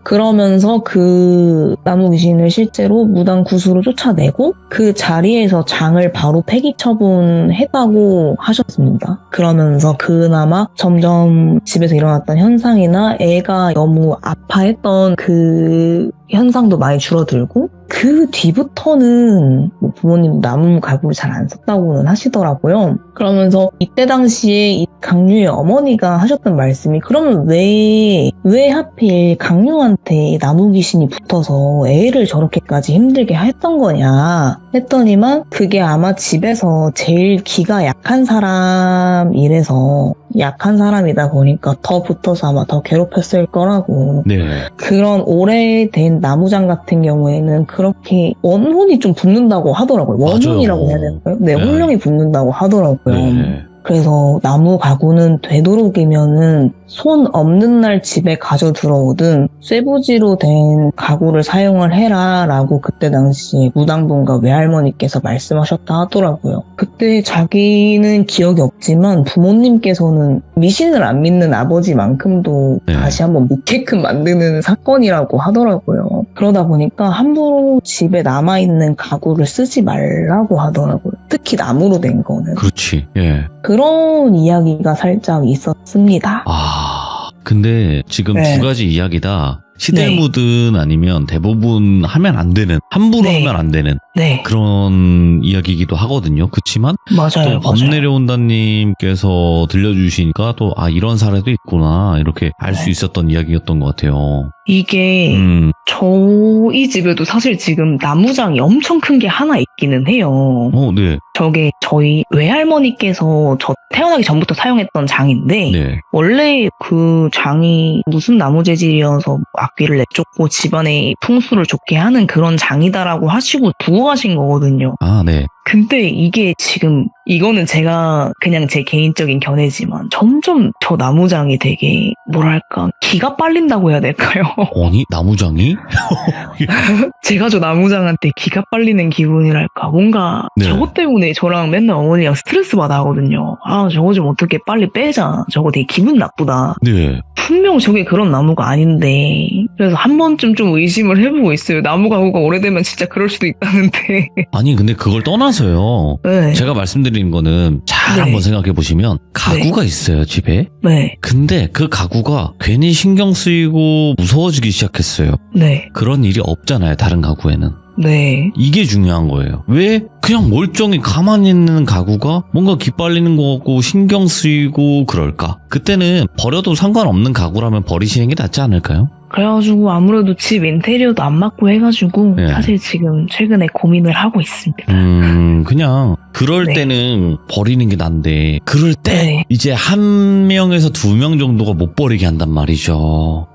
그러면서 그 나무 귀신을 실제로 무당 구수로 쫓아내고 그 자리에서 장을 바로 폐기 처분했다고 하셨습니다. 그러면서 그나마 점점 집에서 일어났던 현상이나 애가 너무 아파했던 그 현상도 많이 줄어들고 그 뒤부터는 뭐 부모님 나무 가구를 잘 안 썼다고는 하시더라고요. 그러면서 이때 당시에 이 강유의 어머니가 하셨던 말씀이 그러면 왜 하필 강유한테 나무 귀신이 붙어서 애를 저렇게까지 힘들게 했던 거냐 했더니만 그게 아마 집에서 제일 기가 약한 사람이래서 약한 사람이다 보니까 더 붙어서 아마 더 괴롭혔을 거라고. 네. 그런 오래된 나무장 같은 경우에는 그렇게 원혼이 좀 붙는다고 하더라고요. 원혼이라고 해야 될까요? 네, 네. 혼령이 붙는다고 하더라고요. 네. 그래서 나무 가구는 되도록이면은 손 없는 날 집에 가져 들어오든 쇠부지로 된 가구를 사용을 해라 라고 그때 당시에 무당분과 외할머니께서 말씀하셨다 하더라고요. 그때 자기는 기억이 없지만 부모님께서는 미신을 안 믿는 아버지만큼도 네. 다시 한번 믿게끔 만드는 사건이라고 하더라고요. 그러다 보니까 함부로 집에 남아있는 가구를 쓰지 말라고 하더라고요. 특히 나무로 된 거는. 그렇지. 예. 그런 이야기가 살짝 있었습니다. 근데 지금 네. 두 가지 이야기다. 시들무든 아니면 대부분 하면 안 되는, 함부로 네. 하면 안 되는 네, 그런 이야기이기도 하거든요. 그렇지만 맞아요. 또 범 맞아요. 내려온다님께서 들려주시니까 또 이런 사례도 있구나 이렇게 알 수 네. 있었던 이야기였던 것 같아요. 이게 저희 집에도 사실 지금 나무장이 엄청 큰 게 하나 있기는 해요. 네. 저게 저희 외할머니께서 저 태어나기 전부터 사용했던 장인데 네. 원래 그 장이 무슨 나무 재질이어서 악귀를 내쫓고 집안의 풍수를 좋게 하는 그런 장이다라고 하시고 두고 가신 거거든요. 네. 근데 이게 지금 이거는 제가 그냥 제 개인적인 견해지만 점점 저 나무장이 되게 뭐랄까 기가 빨린다고 해야 될까요? 아니, 나무장이? 제가 저 나무장한테 기가 빨리는 기분이랄까 뭔가 네. 저것 때문에 저랑 맨날 어머니랑 스트레스 받아 하거든요. 저거 좀 어떻게 빨리 빼자. 저거 되게 기분 나쁘다. 네. 분명 저게 그런 나무가 아닌데 그래서 한 번쯤 좀 의심을 해보고 있어요. 나무 가구가 오래되면 진짜 그럴 수도 있다는데. 아니, 근데 그걸 떠나서요. 네. 제가 말씀드리는 거는 잘 네. 한번 생각해 보시면 가구가 있어요, 집에. 네. 근데 그 가구가 괜히 신경 쓰이고 무서워지기 시작했어요. 네. 그런 일이 없잖아요, 다른 가구에는. 네. 이게 중요한 거예요. 왜 그냥 멀쩡히 가만히 있는 가구가 뭔가 기빨리는 것 같고 신경 쓰이고 그럴까? 그때는 버려도 상관없는 가구라면 버리시는 게 낫지 않을까요? 그래가지고 아무래도 집 인테리어도 안 맞고 해가지고 네. 사실 지금 최근에 고민을 하고 있습니다. 그냥 그럴 네. 때는 버리는 게 난데 그럴 때 네. 이제 한 명에서 두 명 정도가 못 버리게 한단 말이죠.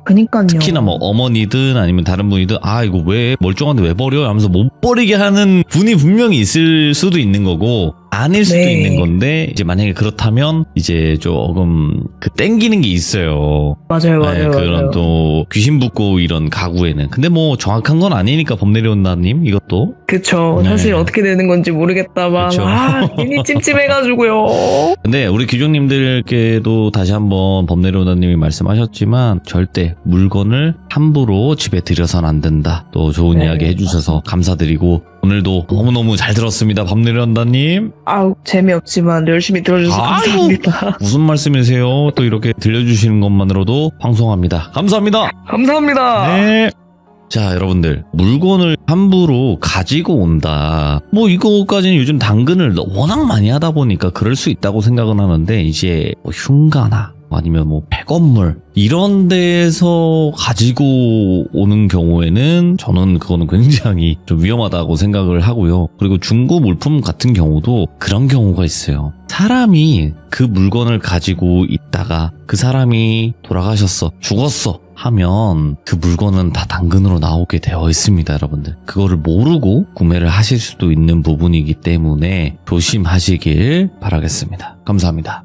그니까요. 특히나 뭐 어머니든 아니면 다른 분이든 이거 왜 멀쩡한데 왜 버려? 하면서 못 버리게 하는 분이 분명히 있을 수도 있는 거고 아닐 수도 네. 있는 건데 이제 만약에 그렇다면 이제 조금 땡기는 게 있어요. 맞아요, 맞아요. 그런 맞아요. 또 귀신 붙고 이런 가구에는. 근데 뭐 정확한 건 아니니까 범 내려온다님 이것도. 그쵸. 네. 사실 어떻게 되는 건지 모르겠다만 그쵸. 괜히 찜찜해가지고요. 근데 우리 귀족님들께도 다시 한번 범 내려온다님이 말씀하셨지만 절대 물건을 함부로 집에 들여서는 안 된다. 또 좋은 네. 이야기 해주셔서 감사드리고 오늘도 너무너무 잘 들었습니다. 범 내려온다님. 재미없지만 열심히 들어주셔서 아이고. 감사합니다. 무슨 말씀이세요? 또 이렇게 들려주시는 것만으로도 방송합니다. 감사합니다. 감사합니다. 네. 자, 여러분들 물건을 함부로 가지고 온다. 뭐 이거까지는 요즘 당근을 워낙 많이 하다 보니까 그럴 수 있다고 생각은 하는데 이제 뭐 흉가나 아니면 뭐 폐건물 이런 데서 가지고 오는 경우에는 저는 그거는 굉장히 좀 위험하다고 생각을 하고요. 그리고 중고 물품 같은 경우도 그런 경우가 있어요. 사람이 그 물건을 가지고 있다가 그 사람이 돌아가셨어, 죽었어 하면 그 물건은 다 당근으로 나오게 되어 있습니다, 여러분들. 그거를 모르고 구매를 하실 수도 있는 부분이기 때문에 조심하시길 바라겠습니다. 감사합니다.